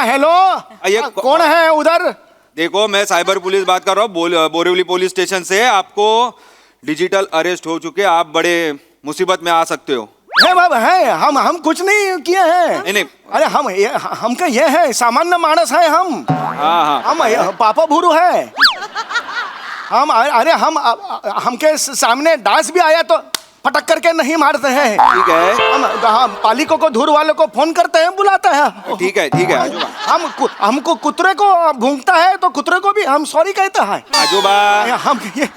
हाँ हेलो, कौन है उधर? देखो मैं साइबर पुलिस बात कर रहा हूँ, बोरीवली पुलिस स्टेशन से। आपको डिजिटल अरेस्ट हो चुके, आप बड़े मुसीबत में आ सकते हो। है बाबा है, हम कुछ नहीं किए हैं। नहीं। अरे हमका ये है, सामान्य मानस है हम। हाँ। हम पापा भूरू है। हम अरे हमके सामने डांस भी आया तो फटक करके नहीं मारते हैं। ठीक है। हम पालिकों को, धूर वालों को फोन करते हैं, बुलाते हैं। ठीक है हमको कुतरे को भूंगता है तो कुतरे को भी हम सॉरी कहते हैं। आजोबा हम ये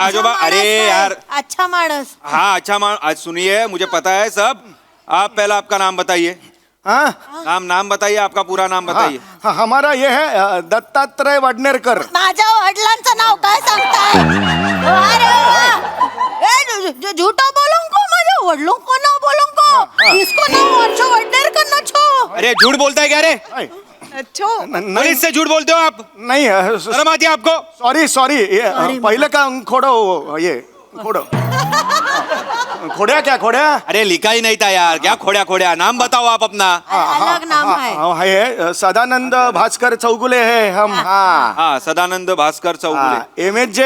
आजोबा अरे यार, अच्छा मानस। हाँ अच्छा आज सुनिए, मुझे पता है सब। आप पहला आपका नाम बताइए। हाँ नाम बताइए, आपका पूरा नाम बताइए। हाँ, हमारा ये है दत्तात्रय वडनेरकर। माझ्या वडिलांचं नाव काय सांगताय? अरे वा! झूठा बोलूंगा, माझ्या वडिलों को ना बोलूंगा, इसको ना अच्छा वडनेरकर ना छो। अरे झूठ बोलता है क्या रे? छो पुलिस से झूठ बोलते हो आप? नहीं शर्म आती है आपको? सॉरी पहले का खोड़ो, ये खोड़ो। खोड़िया क्या खोड़िया? अरे लिखा ही नहीं था यार, क्या खोड़िया? नाम बताओ आप अपना। अलग नाम है। सदानंद भास्कर चौगुले है हम। हाँ सदानंद भास्कर चौगुले। MHJ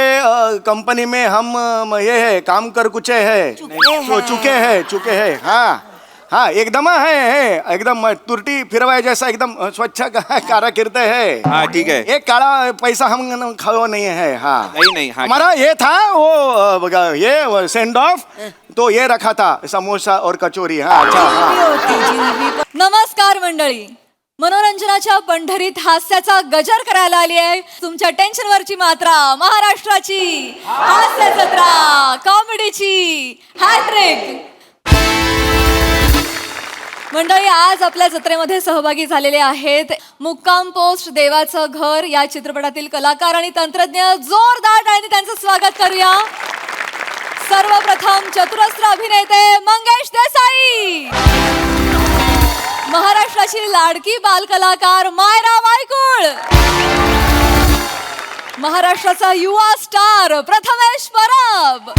कंपनी में हम ये है काम कर कुचे है, चुके हैं। हाँ एकदम है एकदम तुरटी फिरवाए जैसा एकदम स्वच्छ कार्य करते हैं। हाँ ठीक है। एक काला पैसा हम खाओ नहीं है। हाँ नहीं। हाँ, हमारा ये था वो ये सेंड ऑफ, तो ये रखा था समोसा और कचोरी। हाँ अच्छा। नमस्कार मंडळी, मनोरंजनाच्या पंढरीत हास्याचा गजर करायला आली आहे तुमच्या टेन्शनवरची मात्रा, महाराष्ट्राची हास्य जत्रा, कॉमेडीची हॅट्रिक। मंडळी आज आपल्या जत्रेमध्ये सहभागी झालेले आहेत मुक्काम पोस्ट देवाचं घर या चित्रपटातील कलाकार आणि तंत्रज्ञ। जोरदार टाळ्यांनी त्यांचं स्वागत करूया। सर्वप्रथम चतुरस्र अभिनेते मंगेश देसाई, महाराष्ट्राची लाडकी बालकलाकार मायरा वायकुळ, महाराष्ट्राचा युवा स्टार प्रथमेश परब,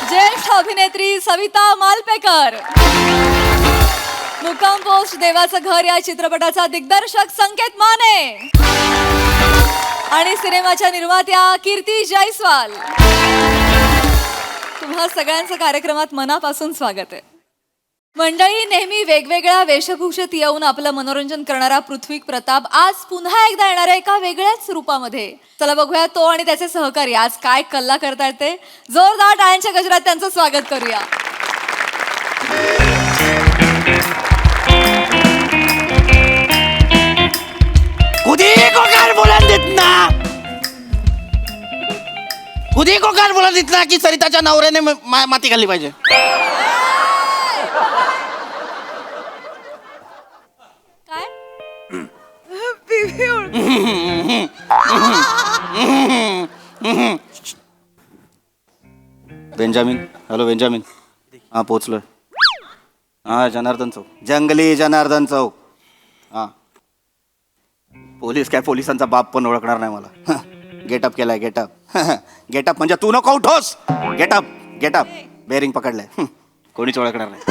ज्येष्ठ अभिनेत्री सविता मालपेकर, मुक्काम पोस्ट देवाचं घर या चित्रपटाचा दिग्दर्शक संकेत माने आणि सिनेमाच्या निर्मात्या कीर्ती जयस्वाल। तुम्हा सगळ्यांचं कार्यक्रमात मनापासून स्वागत आहे। मंडळी, नेहमी वेगवेगळ्या वेशभूषेत येऊन आपलं मनोरंजन करणारा पृथ्वी प्रताप आज पुन्हा एकदा येणार आहे एका वेगळ्याच रूपामध्ये। चला बघूया तो आणि त्याचे सहकारी आज काय कल्ला करतायत ते। जोरदार टाळ्यांच्या गजरात त्यांचं स्वागत करूया। खुदी को कार बोला देत ना की सरिताच्या नवऱ्याने माती घालली पाहिजे। काय? Benjamin, hello Benjamin. हा पोचलोय। हा जनार्दन चौक, जंगली जनार्दन चौक। हा पोलीस काय, पोलिसांचा बाप पण ओळखणार नाही मला। गेटअप केलाय, गेटअप म्हणजे तू नको उठोस। गेटअप बेरिंग पकडलंय, कोणीच ओळखणार नाही।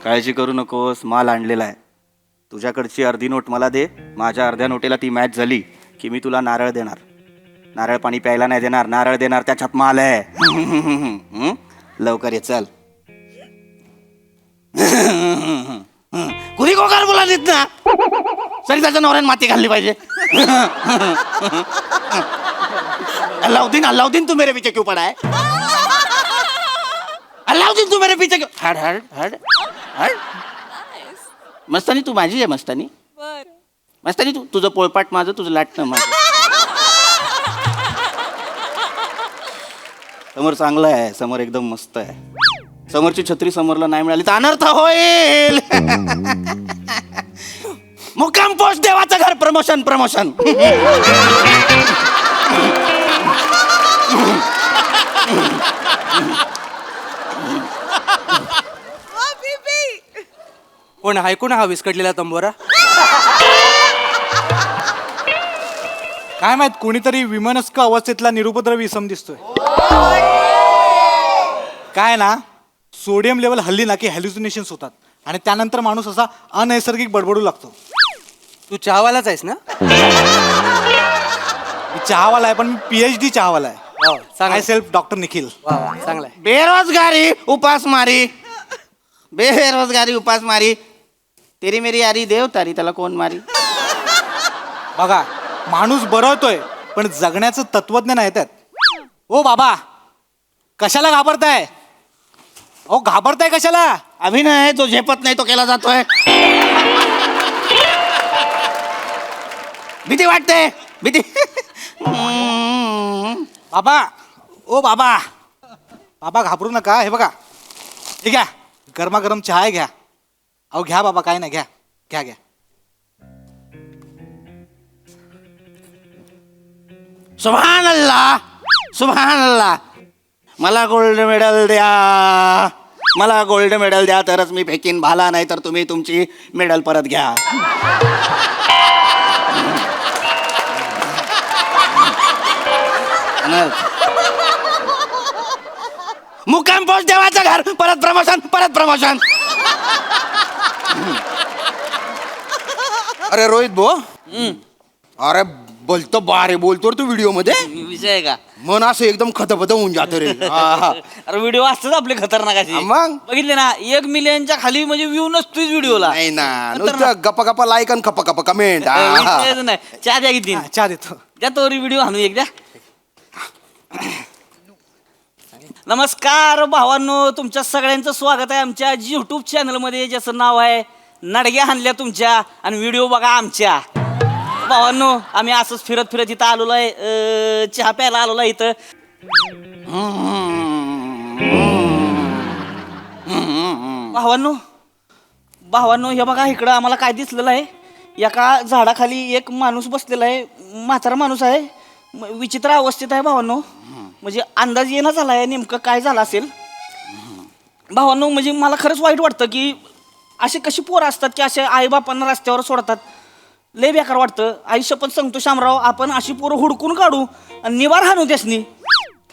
काळजी करू नकोस, माल आणलेला आहे। तुझ्याकडची अर्धी नोट मला दे, माझ्या अर्ध्या नोटेला ती मॅच झाली की मी तुला नारळ देणार। नारळ पाणी प्यायला नाही देणार, नारळ देणार, त्याच्यात माल आहे। लवकर ये, चल। कुणी कोकार बोला देत ना, सरिताच्या नवऱ्याने माती घालली पाहिजे। अल्लाउद्दीन तू मेरे पीछे क्यों पड़ा है? अल्लाउद्दीन तू मेरे पीछे क्यों? हड मस्तानी तू माझी आहे, मस्तानी तू, तुझं पोळपाट माझं, तुझं लाटणं माझं। समोर चांगलं आहे, समोर एकदम मस्त आहे। समोरची छत्री समोरला नाही मिळाली तर अनर्थ होईल। मुक्काम पोस्ट देवाचं घर, प्रमोशन। कोण ऐकून हा विस्कटलेला तंबोरा? काय माहित, कोणीतरी विमनस्क अवस्थेतला निरुपद्रवी इसम दिसतोय। काय ना, सोडियम लेवल हल्ली ना की हॅल्युसिनेशन्स होतात आणि त्यानंतर माणूस असा अनैसर्गिक बडबडू लागतो. तू चहावालाच आहेस ना? मी चहावाला आहे, पण मी PhD चहावाला आहे. वा, चांगलं आय आहे. Self doctor Nikhil. वा, वा, चांगलं आहे. बेरोजगारी उपासमारी, बेरोजगारी उपासमारी, तेरी मेरी यारी देव तारी, त्याला कोण मारी. बघा, माणूस बरवतोय पण जगण्याचं तत्वज्ञान आहे त्यात. ओ बाबा, कशाला घाबरताय? ओ घाबरताय कशाला? अभिनय जो झेपत नाही तो केला जातोय. भीती वाटते, भीती. बाबा, ओ बाबा, बाबा घाबरू नका. हे बघा, ठीक आहे, गरमागरम चहा आहे, घ्या. अहो घ्या बाबा, काय नाही, घ्या घ्या घ्या. सुभान अल्लाह, सुभान अल्लाह. मला गोल्ड मेडल द्या, मला गोल्ड मेडल द्या, तरच मी फेकीन भाला, नाही तर तुम्ही तुमची मेडल परत घ्या. मुक्काम पोस्ट देवाचं घर, परत प्रमोशन, परत प्रमोशन. अरे रोहित भो, अरे बोलतो बारे बोलतो रे तू व्हिडिओ मध्ये. विषय आहे का? मन असं एकदम खतबद होऊन जातं रे. अरे व्हिडिओ असतात आपले खतरनाकाचे. मग? बघितले ना, 1 मिलियनच्या खाली म्हणजे व्ह्यू नसतोच व्हिडिओला. नाही ना, नुसतं गप्पा गप्पा लाईक आणि खप्पा खप्पा कमेंट. नाही, चहा द्या किती हा, चहा देतो. द्या तोरी व्हिडिओ आणू एक द्या. नमस्कार भावांनो, तुमच्या सगळ्यांचं स्वागत आहे आमच्या YouTube चॅनलमध्ये, ज्याचं नाव आहे नडग्या हाणल्या तुमच्या आणि व्हिडिओ बघा आमच्या. भावांनो, आम्ही असंच फिरत फिरत इथं आलेलो आहे, चहा प्यायला आलेलो आहे इथं. भावांनो, भावांनो, हे बघा इकडं आम्हाला काय दिसलेलं आहे. एका झाडाखाली एक माणूस बसलेला आहे, म्हातारा माणूस आहे, विचित्र अवस्थेत आहे भावांनो. म्हणजे अंदाज येणं झाला आहे नेमकं काय झालं असेल. भावांनो, म्हणजे मला खरंच वाईट वाटतं की असे कशी पोरं असतात की असे आईबापांना रस्त्यावर सोडतात. लय बेकार वाटतं. आई शपथ सांगतो शामराव, आपण अशी पोरं हुडकून काढू आणि निवार हाणू त्यासनी.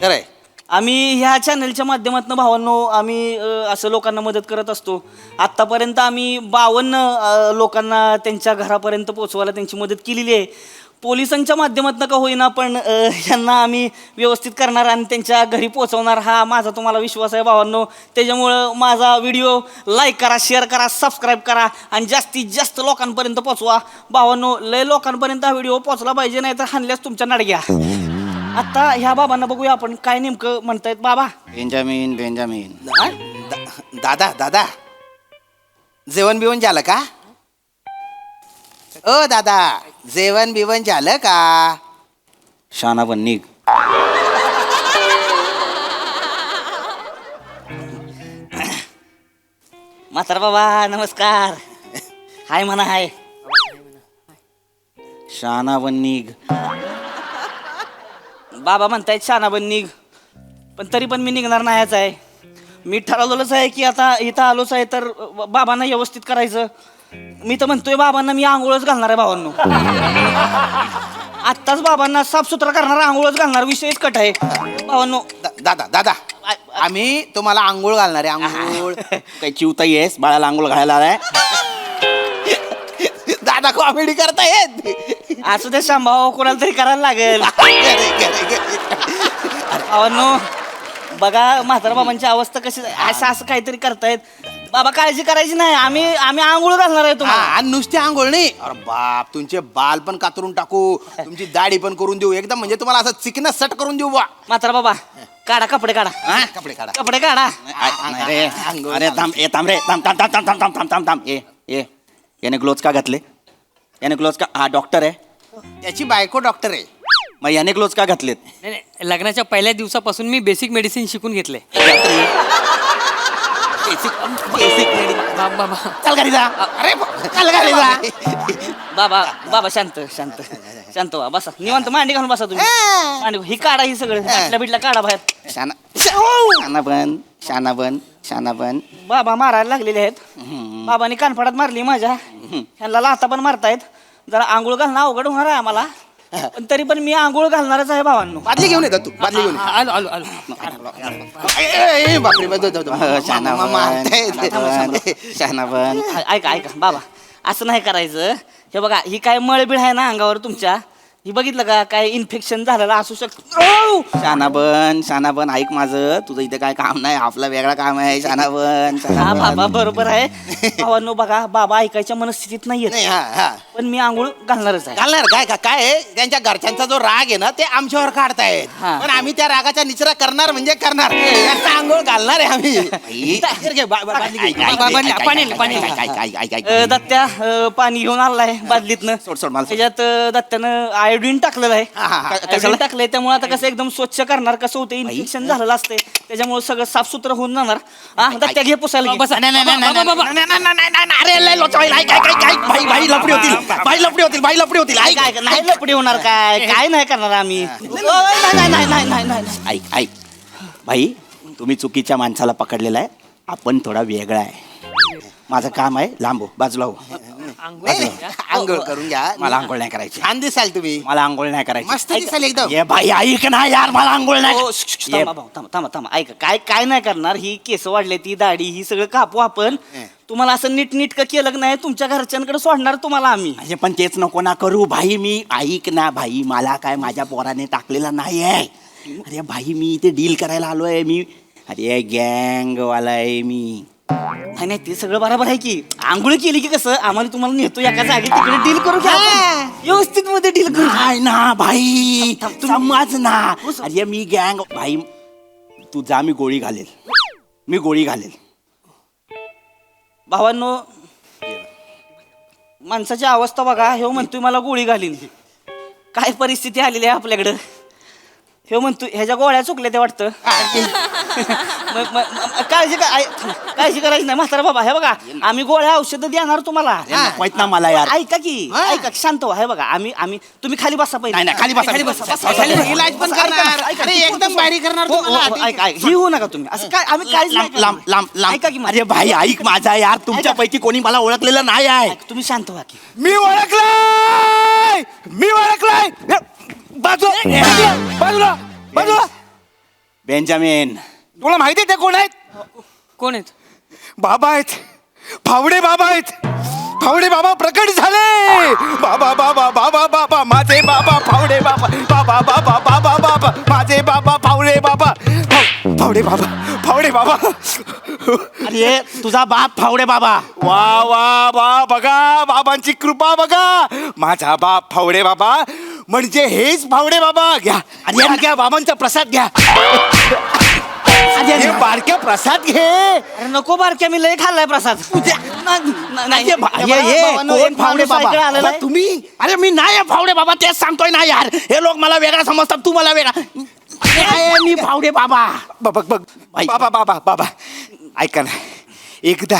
खरंय. आम्ही ह्या चॅनलच्या माध्यमातून भावांनो, आम्ही असं लोकांना मदत करत असतो. आत्तापर्यंत आम्ही 52 लोकांना त्यांच्या घरापर्यंत पोचवायला त्यांची मदत केलेली आहे. पोलिसांच्या माध्यमातून का होईना, पण यांना आम्ही व्यवस्थित करणार आणि त्यांच्या घरी पोहोचवणार, हा माझा तुम्हाला विश्वास आहे भावांनो. त्याच्यामुळं माझा व्हिडिओ लाईक करा, शेअर करा, सबस्क्राईब करा आणि जास्तीत जास्त लोकांपर्यंत पोचवा भावांनो. लय लोकांपर्यंत हा व्हिडिओ पोचला पाहिजे, नाही तर हाणल्यास तुमच्या नडग्या. आता ह्या बाबांना बघूया आपण काय नेमकं म्हणतायत. बाबा, बेंजामिन, बेंजामिन. दादा दादा, जेवण बिवण झालं का? ओ दादा, जेवण बिवण झालं का? शाना पण निघ. म्हातारा बाबा नमस्कार. हाय म्हणा, हाय. शाना पण निघ. बाबा म्हणतायत शाना बन निघ, पण तरी पण मी निघणार नाहीच आहे. मी ठरवलेलंच आहे की आता इथं आलोच आहे तर बाबांना व्यवस्थित करायचं. मी तर म्हणतोय बाबांना मी आंघोळच घालणार आहे भावांनो. आत्ताच बाबांना साफसुथरा करणार, आंघोळच घालणार, विषयच कट आहे भावांनो. दादा दादा, आम्ही तुम्हाला आंघोळ घालणार आहे. आंघोळ काही चिवताई आहेस, बाळाला आंघोळ घालायला आलाय. दादा कॉमेडी करतायत. असं ते सांभाव कोणाला तरी करायला लागेल भावांनो. बघा म्हातारा बाबांची अवस्था कशी, असं असं काहीतरी करतायत. बाबा काळजी करायची नाही, आम्ही आंघोळ घालणार आहे तुम्हाला. आणि नुसती आंघोळ नाही, अरे बाप, तुमचे बाल पण कातरून टाकू, तुमची दाढी पण करून देऊ, एकदम म्हणजे तुम्हाला असं चिकन सट करून देऊ बा. म्हातारा बाबा काढा कपडे, काढा कपडे काढा. कपडे काढा. नाही रे, अरे थांब, ए थांब रे, थांब थांब थांब थांब थांब थांब थांब थांब. ए याने ग्लोव्ज का घातले? याने ग्लोव्ज का? हा डॉक्टर आहे, त्याची बायको डॉक्टर आहे. मग याने ग्लोव्ज का घातलेत? नाही नाही, लग्नाच्या पहिल्या दिवसापासून मी बेसिक मेडिसिन शिकून घेतले. बाबा चल घरी जा. अरे चल घरी जा. बाबा बाबा शांत शांत शांत व्हा, बसा निवांत, मांडी घालून बसा तुम्ही. मांडी ही काढा, ही सगळं बिटल्या बिटल्या काढा बाहेर. शाना शाना बन, शाना बन, शाना बन. बाबा मारायला लागलेले आहेत. बाबांनी कानफडात मारली माझ्या, ह्यांना लाथा पण मारतायत. जरा आंघोळ घालणं अवघड होणार आहे आम्हाला. पण तरी पण मी आंघोळ घालणारच आहे भावांनो. बादली घेऊन येतात तू, बादली घेऊन ये. आलो आलो आलो बापरे शानाबन ऐका ऐका बाबा, असं नाही करायचं. हे बघा, ही काय मळबीळ आहे ना अंगावर तुमच्या, ही बघितलं का काय इन्फेक्शन झालेलं असू शकतं. शानाबन ऐक माझं, तुझं इथे काय काम नाही, आपलं वेगळं काम आहे. शानाबन हा बाबा बरोबर आहे. भावांनो बघा, बाबा ऐकायच्या मनस्थितीत नाहीये, नाही. हा हा पण मी आंघोळ घालणारच आहे. घालणार काय आहे, त्यांच्या घरच्यांचा जो राग आहे ना ते आमच्यावर काढतायत, हा. पण आम्ही त्या रागाचा निचरा करणार म्हणजे करणार. त्यांचा आंघोळ घालणार आहे आम्ही. घे, बादली घे. दत्त्या पाणी घेऊन आलाय बादलीतनं. सोड मला. त्याच्यात दत्त्यानं आयोडीन टाकलेलं आहे. हा. आयोडीन टाकलंय, त्यामुळे आता कसं एकदम स्वच्छ करणार, कसं होतं इन्फेक्शन झालेलं असते, त्याच्यामुळे सगळं साफसुथरं होऊन जाणार. हा दत्त्या घे पुसायला घे. बाई लपडी होतील, बाई लपडी होतील. काय नाही लपडी होणार, काय नाही करणार आम्ही. ऐक भाई, तुम्ही चुकीच्या माणसाला पकडलेला आहे. आपण थोडा वेगळा आहे. माझं काम आहे लांब हो, बाजूला हो. आंघोळ करून घ्या. मला आंघोळ नाही करायची. छान दिसाल तुम्ही, मला आंघोळ नाही करायची. मस्त दिसाल एकदम. ये बाई ऐक ना यार, मला आंघोळ नाही. थांबा भाऊ, थांबा ऐका, काय नाही करणार. ही केस वाढले, ती दाढी, ही सगळं कापू आपण. तुम्हाला असं नीटनीटकं केलं की नाही, तुमच्या घरच्यांकडे सोडणार तुम्हाला आम्ही. अरे पण तेच नको ना करू भाई. मी ऐक ना भाई, मला काय माझ्या पोराने टाकलेला नाही आहे. अरे भाई, मी इथे डील करायला आलोय. मी अरे गँगवाला आहे मी. नाही ते सगळं बरोबर आहे की, आंघोळ केली की कसं आम्हाला तुम्हाला नेतो एका जागी, तिकडे डील करू घ्या आपण. व्यवस्थित मध्ये डील करू. काय ना भाई, समज ना. अरे मी गँग भाई, तू जा, मी गोळी घालेल. भावांनो, माणसाची अवस्था बघा. हे म्हणतोय मला गोळी घालीन. काय परिस्थिती आलेली आहे आपल्याकडं. हे म्हणतोय ह्याच्या गोळ्या चुकल्या ते वाटतं. काळजी करायची नाही म्हातारा बाबा. हे बघा, आम्ही गोळ्या औषधं देणार तुम्हाला. माहित ना मला यार. ऐका की, ऐका शांत व्हा. हे बघा, आम्ही तुम्ही खाली बसा पहिले. नाही, खाली बसा. इलाज पण करणार. अरे एकदम बारीक करणार तुम्हाला. ऐका, ही होऊ नका तुम्ही. असं काय आम्ही काहीच नाही करणार. लांब. ऐका की अरे भाई ऐक माझा यार, तुमच्यापैकी कोणी मला ओळखलेलं नाही आहे. तुम्ही शांत व्हा की. मी ओळखलाय. बाजूला. बेंजामिन, तुला माहिती आहे ते कोण आहेत? कोण आहेत? बाबा आहेत, फावडे बाबा प्रकट झाले. बाबा माझे बाबा फावडे बाबा माझे बाबा फावडे बाबा. अरे तुझा बाप फावडे बाबा. वा बघा, बाबांची कृपा बघा. माझा बाप फावडे बाबा म्हणजे हेच फावडे बाबा. घ्या घ्या, बाबांचा प्रसाद घ्या. अरे बारक्या प्रसाद घे. अरे नको बारक्या, मी लय खाल्लाय प्रसाद. कोण फावडे बाबा? तुम्ही? अरे मी नाही फावडे बाबा, तेच सांगतोय ना यार. हे लोक मला वेगळा समजतात, तू मला वेगळा. मी फावडे बाबा. बघ बाबा ऐका ना, एकदा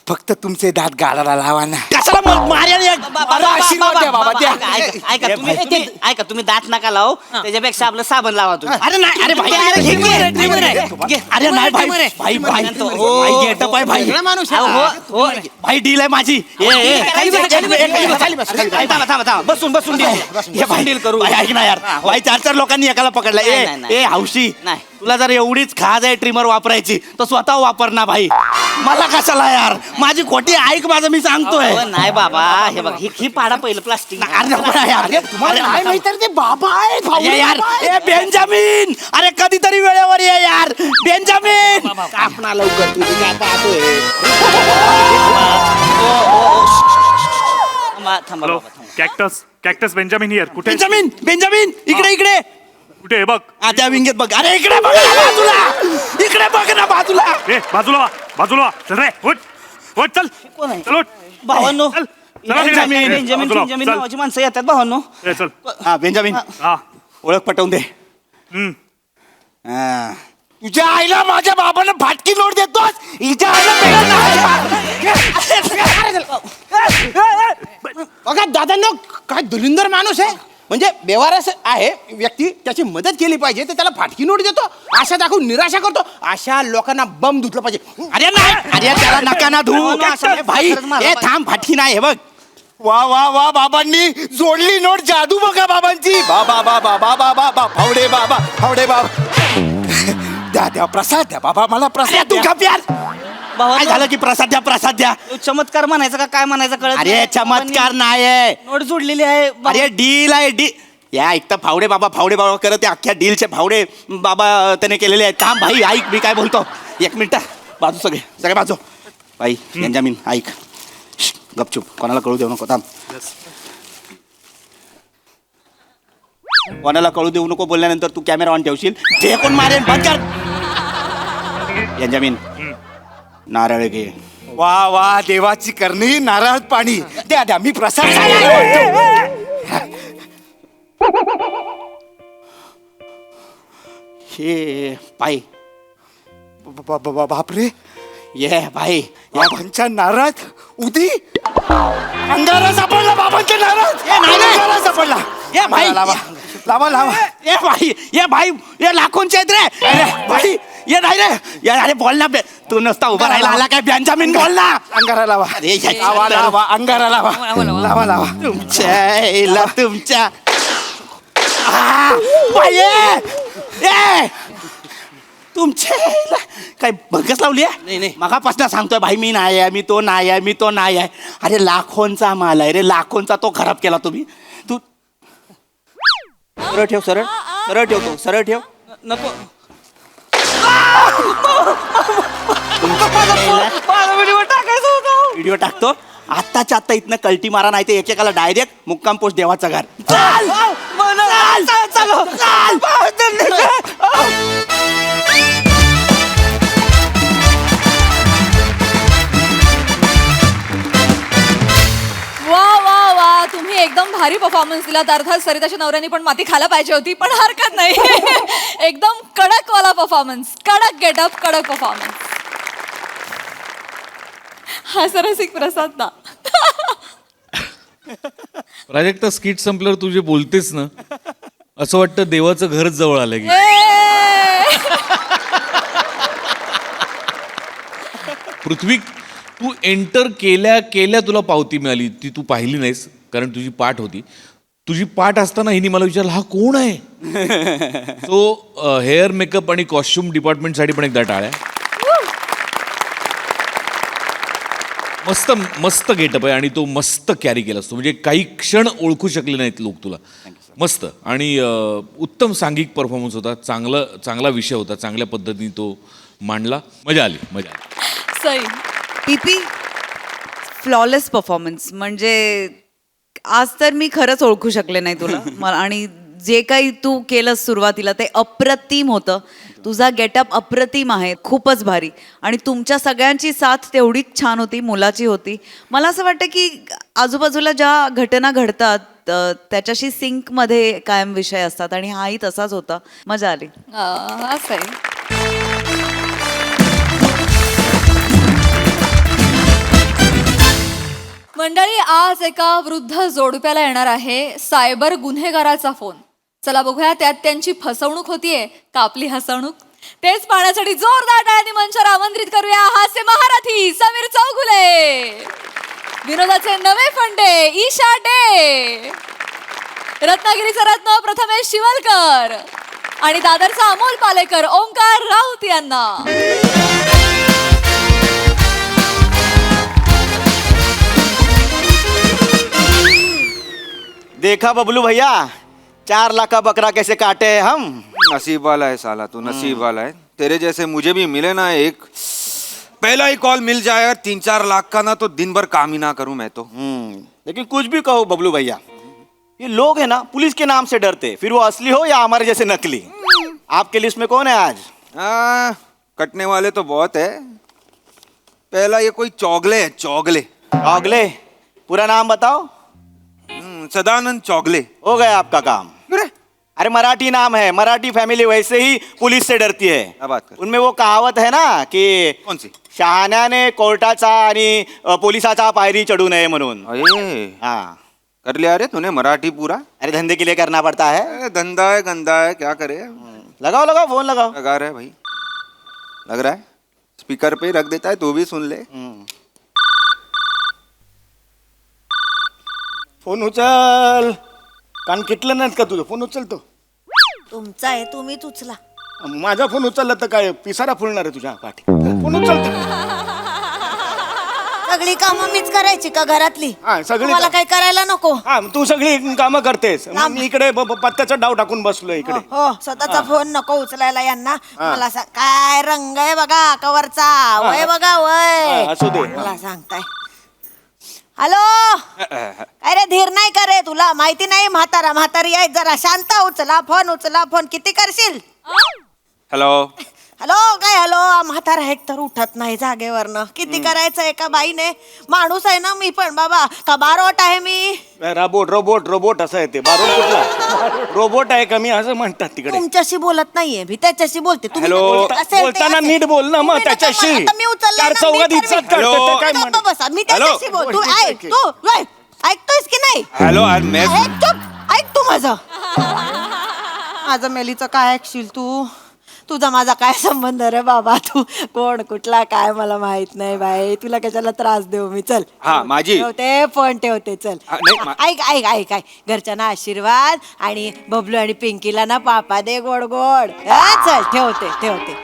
फक्त तुमचे दात गाडाला लावा ना. कशाला मार्याने आशीर्वाद द्या बाबा, द्या. ऐका, तुम्ही दात नका लावू, त्याच्यापेक्षा आपलं साबण लावा तुम्ही. अरे नाही, अरे भाई, अरे नाही भाई गेटअप आहे भाई. माणूस भाई डील आहे माझी. थांबा बसून डील करू. ऐक ना यार, भाई 4 लोकांनी एकाला पकडला. ए हौशी, नाही. तुला जर एवढीच खाज आहे ट्रिमर वापरायची तर स्वतः वापर ना भाई. मला कशाला यार, माझी खोटी ऐक माझं, मी सांगतोय. नाही बाबा, हे बघ, ही पाडा पहिलं प्लास्टिक. ते बाबा आहे यार. ए बेंजामिन, अरे कधीतरी वेळेवर ये यार बेंजामिन. आपणा लवकर, तुझी काय पाहतोय. थांबा हॅलो, कॅक्टस बेंजामिन हियर. कुठे बेंजामिन इकडे कुठे आहे बघ? त्या विंगेत बघ. अरे इकडे बघ ना बाजूला, इकडे बघ ना बाजूला. ए बाजूला चल रे, उठ चल. कोण आहे? चल उठ. भावांनो, चल. चला तिकडे. बेंजामिन चल. नावाची माणसं येतात भावांनो. ए, चल. हा बेंजामिन, हा. ओळख पटवून दे. हम्म. तुझ्या आईला माझ्या बाबांना फाटकी नोट देतोस. हिच्या बघा दादांनो, काय दलिंदर माणूस आहे. म्हणजे व्यवहारच आहे व्यक्ती, त्याची मदत केली पाहिजे तर त्याला फाटकी नोट देतो, आशा दाखवून निराशा करतो. अशा लोकांना बम धुतलं पाहिजे. अरे नाही, अरे त्याला नका ना धू भाई. हे थांब, फाटकी नाही. हे बघ, वा वा वा बाबांनी जोडली नोट जादू बघा बाबांची बाबा बाबा बाबा बाबा फावडे बाबा फावडे बाबा द्या द्या प्रसाद द्या बाबा मला प्रसाद तू द्या. का प्यार भावा काय झालं की प्रसाद द्या प्रसाद द्या तो चमत्कार म्हणायचा का काय म्हणायचं कळत अरे नाही. चमत्कार नाही नोट जोडलेली आहे बाबा. अरे डील आहे डी या एक तर फावडे बाबा करत ते अख्ख्या डीलचे फावडे बाबा त्याने केलेले आहेत काम भाई ऐक मी काय बोलतो एक मिनिट बाजू सगळे बाजू भाई बेंजामिन ऐक श्श, गपचूप कोणाला कळू देऊ नको थांब कोणाला कळू देऊ नको बोलल्यानंतर तू कॅमेरा ऑन ठेवशील जे कोण मारेल बंद कर बेंजामिन नारळ घे वा वा देवाची करणी नारळ पाणी द्या द्या मी प्रसाद हे पाय बापरे ये भाई बाबांच्या नारळात उदी अंगारा सापडला बाबांच्या नारळात अंगारा सापडला ये भाई लावा लावा लावा ये भाई ये लाखोंचे आहेत रे अरे भाई ये नाही रे या अरे बोल ना तू नसता उभा राहिला आला काय बेंजामिन बोल ना अंगारा लावा अरे लावा लावा अंगारा लावा लावा लावा तुमच्या बाई, ए तुमच्या काय भगस लावली आहे नाही. मगापासून सांगतोय भाई मी नाही आहे मी तो नाही आहे अरे लाखोंचा माल आहे रे लाखोंचा तो खराब केला तुम्ही तू सरळ ठेव सरळ ठेवतो सरळ ठेव नको व्हिडिओ टाकतो आत्ताच्या आत्ता इथनं कल्टी मारा नाही ते एकेकाला डायरेक्ट मुक्काम पोस्ट देवाचा घर वा वा वा तुम्ही एकदम भारी परफॉर्मन्स दिलात. अर्थात सरिताच्या नवऱ्याने पण माती खायला पाहिजे होती पण हरकत नाही. एकदम कडक वाला परफॉर्मन्स, कडक गेटअप, कडक परफॉर्मन्स. हा सरसिक प्रसाद ना. प्राजक्ता स्किट संपल्यावर तू जे बोलतेस ना असं वाटतं देवाचं घरच जवळ आलं की. पृथ्वी तू एंटर केल्या केल्या तुला पावती मिळाली ती तू पाहिली नाहीस कारण तुझी पाठ होती. तुझी पाठ असताना हिने मला विचारलं हा कोण आहे. तो हेअर मेकअप आणि कॉस्ट्युम डिपार्टमेंटसाठी पण एकदा टाळ्या. मस्त मस्त गेटअप आहे आणि तो मस्त कॅरी केला असतो म्हणजे काही क्षण ओळखू शकले नाहीत लोक तुला. मस्त आणि उत्तम सांघिक परफॉर्मन्स होता. चांगला विषय होता. चांगल्या पद्धतीने तो मांडला. मजा आली. सई पीपी फ्लॉलेस परफॉर्मन्स म्हणजे आज तर मी खरंच ओळखू शकले नाही तुला आणि जे काही तू केलंस सुरुवातीला ते अप्रतिम होतं. तुझा गेटअप अप्रतिम आहे, खूपच भारी. आणि तुमच्या सगळ्यांची साथ तेवढीच छान होती, मुलाची होती. मला असं वाटतं की आजूबाजूला ज्या घटना घडतात त्याच्याशी सिंकमध्ये कायम विषय असतात आणि हाही तसाच होता. मजा आली. असं आहे. मंडळी आज एका वृद्ध जोडप्याला येणार आहे सायबर गुन्हेगाराचा फोन. चला बघूया त्यात त्यांची फसवणूक होतीये का आपली हसवणूक. तेच पाहण्यासाठी जोरदार टाळ्यांनी मंचावर आमंत्रित करूया हास्य महारथी समीर चौगुले, विनोदाचे नवे फंडे ईशा डे, रत्नागिरीचा रत्न प्रथमेश शिवलकर आणि दादरचा अमोल पालेकर ओंकार राऊत यांना. देखा बबलू भैया 4 लाख का बकरा कैसे काटे हैं हम. नसीब वाला है साला तू, नसीब वाला है. तेरे जैसे मुझे भी मिले ना एक पहला ही कॉल मिल जाए और 3-4 लाख का ना तो दिन भर काम ही ना करूं मैं तो. लेकिन कुछ भी कहो बबलू भैया ये लोग है ना पुलिस के नाम से डरते फिर वो असली हो या हमारे जैसे नकली. आपके लिस्ट में कौन है आज. कटने वाले तो बहुत है. पहला ये कोई चौगले है. चौगले पूरा नाम बताओ. सदानंद चौगले. हो गया आपका काम. अरे मराठी नाम है, मराठी फैमिली वैसे ही पुलिस से डरती है. क्या बात कर. उनमें वो कहावत है ना कि कौन सी. शहाण्याने कोर्टाचा आणि पोलिसाचा पायरी चढू नये म्हणून. हाँ कर लिया रे तूने मराठी पूरा. अरे धंधे के लिए करना पड़ता है. धंधा है गंदा है क्या करे. लगाओ फोन लगाओ. लगा रहा है भाई, लग रहा है. स्पीकर पे रख देता है तू भी सुन ले. फोन उचल. कान किटलं नाहीत का तुझं? फोन उचलतो. तुमचा आहे तुम्हीच उचला. माझा फोन उचलला तर काय पिसारा फुलणार आहे तुझ्या पाठी. फोन उचलतो. सगळी कामं मीच करायची का घरातली? हा, सगळी मला का- काही करायला नको. हा, तू सगळी कामं करतेस. मग मी इकडे पत्त्याचा डाव टाकून बसलो इकडे. हो स्वतःचा फोन नको उचलायला यांना. मला काय रंग आहे बघा कवरचा. वय बघा वय. हा, असू दे. मला सांगताय. हॅलो. अरे धीर नाही करे तुला माहिती नाही म्हातारा म्हातारी आहे. जरा शांत उचला फोन. किती करशील? हेलो हॅलो काय हॅलो. म्हातारा एक तर उठत नाही जागेवरनं. किती करायचं एका बाईने? माणूस आहे ना मी पण बाबा. का बारोट आहे मी? रोबोट असं आहे ते. बारून कुठला रोबोट आहे का मी असं म्हणतात तिकडे. तुमच्याशी बोलत नाहीये मी त्याच्याशी बोलते. तुम्ही हॅलो. असेल ते बोलताना असेल. नीट बोल ना मग तुम्ही नका त्याच्याशी. मला- आता मी उचललं चार ना, चौघात मी इज्जत ठरवेन. हॅलो. करते, काय गप्प म्हण- बसा मी त्याच्याशी बोल. तू ऐक तू वय, ऐकतोयस की नाही? हेलो मैं ऐक चुप ऐक तू माझं. माझं मेलीचं काय ऐकशील तू? तुझा माझा काय संबंध रे बाबा? तू कोण कुठला काय मला माहित नाही बाई. तुला कशाला त्रास देऊ मी? चल हा, माझी. ठेवते फोन ठेवते. चल हा, नाही, ऐक ऐक ऐक ऐक घरच्यांना आशीर्वाद आणि बबलू आणि पिंकीला ना पापा दे गोड गोड. हा, चल ठेवते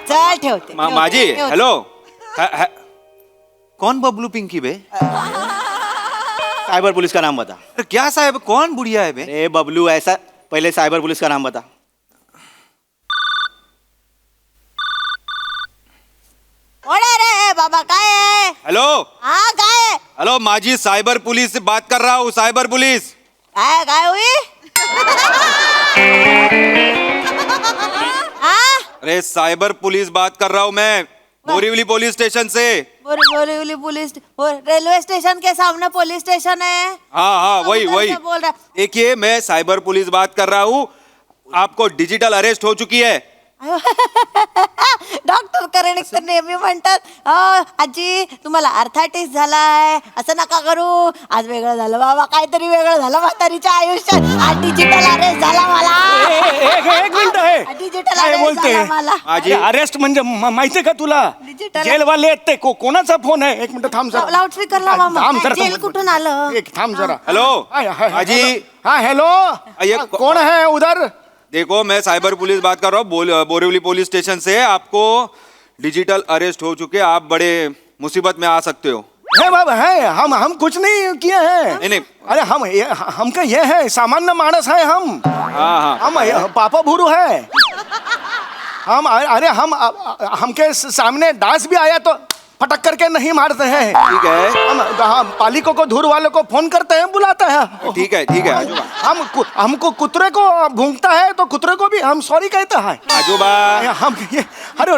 चल ठेवते. माजी ठेवते. हेलो. कौन बबलू पिंकी बे? साइबर पुलिस का नाम बता. अरे क्या साहब कौन बुढ़िया है बे? अरे बबलू ऐसा पहले साइबर पुलिस का नाम बता. कोण आहे रे बाबा? काय आहे? हेलो हा काय आहे? हेलो माजी साइबर पुलिस से बात कर रहा हूँ. Cyber police. काय हुई? हाँ? अरे साइबर पुलिस बात कर रहा हूँ मैं. बोरीवली पुलिस स्टेशन से. बोरीवली पुलिस रेलवे स्टेशन के सामने पुलिस स्टेशन है. हाँ वही उधर वही. से बोल रहा. देखिए मैं साइबर पुलिस बात कर रहा हूँ. आपको डिजिटल अरेस्ट हो चुकी है. डॉक्टर करेनिक तर नेहमी म्हणतात आजी तुम्हाला अर्थाटिस झालाय असं नका करू. आज वेगळं झालं बाबा. काहीतरी वेगळं झालं म्हातारीच्या आयुष्यात. डिजिटल अरेस्ट झाला मला. एक मिनिट आहे. डिजिटल काय अरेस्ट बोलते? झाला मला. माजी अरेस्ट म्हणजे माहितीये का तुला? Digital- जेलवाले आहेत ते. कोणाचा फोन आहे? एक मिनिट थांब जरा. लाऊडस्पीकरला मामा. थांब जरा. जेल कुठून आलं? एक थांब जरा. हेलो हाय, माजी. हाँ हेलो. ये कौन है उधर? देखो मैं साइबर पुलिस बात कर रहा हूँ. बोरीवली पुलिस स्टेशन से. आपको डिजिटल अरेस्ट हो चुके. आप बड़े मुसीबत में आ सकते हो. है बाबा है. हम कुछ नहीं किए हैं. नहीं. अरे हमका ये है सामान्य मानस है हम. हाँ हम पापा भूरू है. हम अरे हमके सामने डांस भी आया तो फटक करके नहीं मारते हैं. ठीक है. हम पालिकों को धूर वालों को फोन करते हैं बुलाते हैं. ठीक है आजूबा. हमको कुतरे को भूंगता है तो कुतरे को भी हम सॉरी कहते हैं. आजूबा. हम ये अरे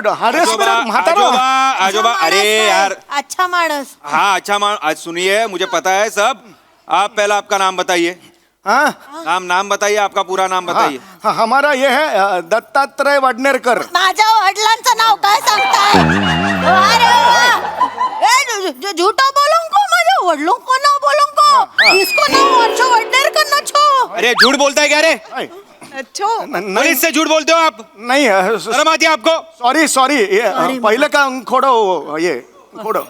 आजूबा. अरे यार. अच्छा माणस. हाँ अच्छा आज सुनिए मुझे पता है सब. आप पहला आपका नाम बताइए. हाँ नाम बताइए. आपका पूरा नाम बताइए. हाँ, हमारा ये है दत्तात्रय वडनेरकर. माझ्या वडिलांचं नाव काय सांगताय? अरे वा. झूठा बोलूंगा माझ्या वडिलों को ना बोलूंगा. इसको नाम वर्षो वडनेरकर ना छो. अरे झूठ बोलता है क्या रे? नहीं पुलिस से झूठ बोलते हो आप? नहीं शर्म आती है आपको? सॉरी पहले का खोड़ो ये खोड़ो.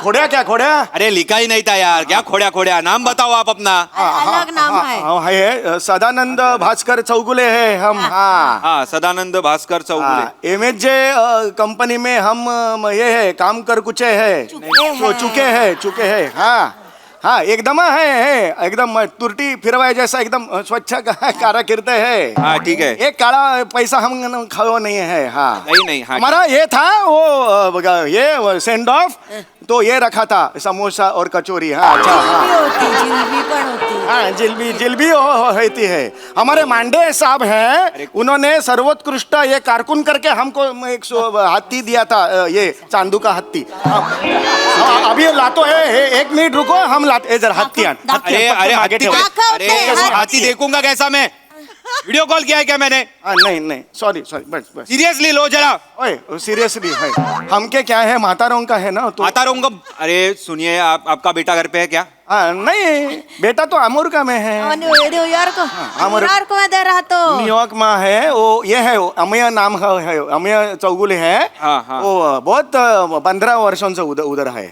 खोड़िया क्या खोड़िया? अरे लिखा ही नहीं था यार. क्या खोड्या. नाम बताओ आप अपना. अलग नाम है. है सदानंद भास्कर चौगुले है हम. हाँ हाँ सदानंद भास्कर चौगुले. MHJ कंपनी में हम ये है काम कर कुचे है. चुके हैं. हाँ एकदम है एकदम तुरटी फिरवाए जैसा एकदम स्वच्छ काराकिर्द है. हाँ ठीक है. एक काला पैसा हम खाओ नहीं है. हाँ नहीं. हाँ हमारा ये था वो ये सेंड ऑफ तो ये रखा था समोसा और कचौरी. हाँ अच्छा. जिलबी पण होती. हाँ जिलबी होती है. हमारे मांडे साहब हैं. उन्होंने सर्वोत्कृष्ट ये कारकुन करके हमको एक हाथी दिया था. ये चांदू का हाथी. अभी लातो है. एक मिनट रुको हम लाते जरा हाथी. अरे हाथी देखूंगा कैसा मैं? वीडियो कॉल किया है क्या मैंने? नहीं सॉरी बस सीरियसली लो जरा. ओए सीरियसली है. हमके क्या है मातारों का है ना तो. आता रहूंगा. अरे सुनिए आपका बेटा घर पे है क्या? नहीं बेटा तो अमेरिका में है, न्यूयॉर्क अमर- न्यूयॉर्क मध्ये राहतो. न्यूयॉर्क में है वो. ये है वो, अमेय नाम है, अमेय चौगुले है. हाँ, हाँ. वो बहुत 15 वर्षों से उधर उधर है.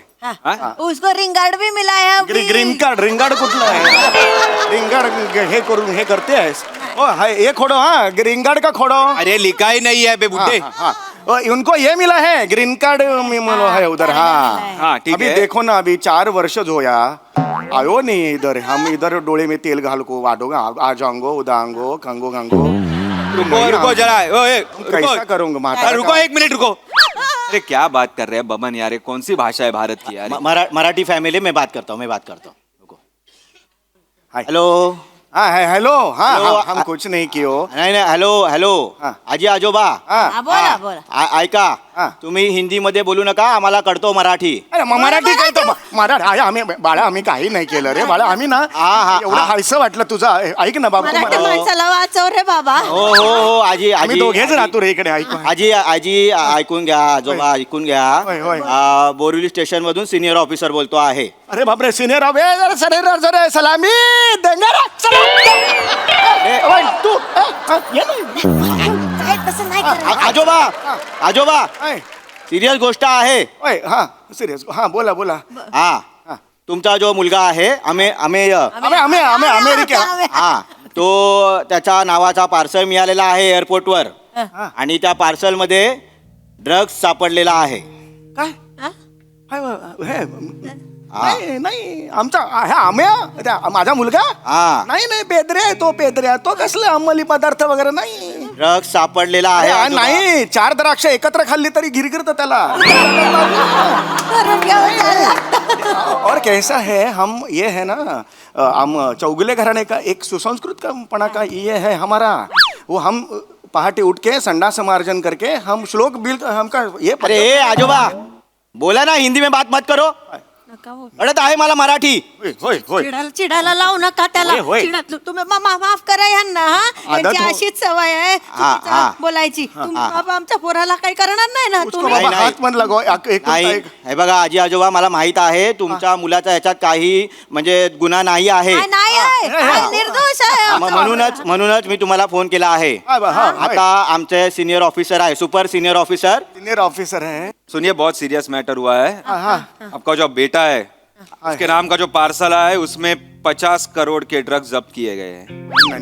उसको रिंग गार्ड भी मिला है अभी. ग्रीन कार्ड, रिंग कार्ड कुठलं आहे? रिंग कार्ड हे करून हे करते आहेस. ओ हाय, ये खोडो. हाँ, ग्रीन कार्ड का खोडो. अरे लिखा ही नहीं है बे बुड्ढे. हाँ. उनको ये मिला है, ग्रीन कार्ड मिला है उधर. हाँ हाँ, ठीक अभी है. देखो ना, अभी 4 वर्ष होया आयो नहीं इधर. हम इधर डोळे में तेल घाल को वाडोगा, आ जाऊंगो उदांगो खंगो गंगो. रुको जरा. ओए, कैसा करूंगा माता? रुको 1 मिनट रुको. अरे क्या बात कर रहे हैं बमन यार, ये कौन सी भाषा है भारत की यार? मराठी फॅमिली मैं बात करता हूँ रुको. हाय. हॅलो. हाँ है, हेलो. हाँ हेलो, हम कुछ नहीं कियो. नाही नाही, हॅलो. हा. आजी आजोबा. हाँ. बोला बोला. ऐका, हा. तुम्ही हिंदीमध्ये बोलू नका, आम्हाला कळतो मराठी. अरे मराठी कळतो. मराठी आम्ही बाळा, आम्ही काही नाही केलं रे बाळा. आम्ही ना हा. एवढं हायसं वाटलं तुझं. ऐक ना बाबा, मराठी माणसाला वाचव रे बाबा. हो आजी आम्ही दोघेच राहतो रे इकडे. ऐक. आजी ऐकून घ्या, आजोबा ऐकून होय, घ्या. होय. बोरिवली स्टेशन मधून सिनियर ऑफिसर बोलतो आहे. अरे बापरे, सिनियर सरे सलामी देंगे रे. तू ये नाही. तसं नाही करायचं. आजोबा सिरियस गोष्ट आहे. हाँ सिरियस. हाँ बोला. हा, तुमचा जो मुलगा आहे आम्ही आम्ही अमेरिका. हा, तो त्याच्या नावाचा पार्सल मिळालेला आहे एअरपोर्टवर आणि त्या पार्सल मध्ये ड्रग्ज सापडलेला आहे. काय? नाही आमचा आम्ही माझा मुलगा. हा. नाही पेद्र्या तो कसले अंमली पदार्थ वगैरे नाही. ड्रग्ज सापडलेला आहे. अरे, आजोबा. नाही 4 द्राक्ष एकत्र खाल्ली तरी गिरगिरत त्याला. और कैसा है, हम ये है ना, हम चौगुले घराने का एक सुसंस्कृत पना का ये है हमारा. वो हम पहाटे उठ के संडास मार्जन करके हम श्लोक बिल हमका ये. अरे आजोबा बोला ना, हिंदी में बात मत करो. अडत आहे मला मराठी. होय. चिडायला लावू नका त्याला. होय. तुम्ही माफ करा यांना. हा यांची हो. अशीच सवय आहे चुकीचं बोलायची. तुम्ही बाबा आमच्या पोराला काही करणार नाही ना उसको तुम्ही. बाबा हात मत लगो. नाही, हे बघा आजी आजोबा, मला माहित आहे तुमच्या मुलाचा याच्यात काही म्हणजे गुन्हा नाही आहे. नाही आहे. निर्दोष आहे. म्हणूनच मी तुम्हाला फोन केला आहे. आता आमचे सिनियर ऑफिसर आहे, super senior officer. Senior officer है. सुनिए, बहुत सीरियस मैटर हुआ है. आपका जो बेटा है, उसके नाम का जो पार्सल आया है उसमें 50 करोड़ के ड्रग्स जब्त किए गए हैं.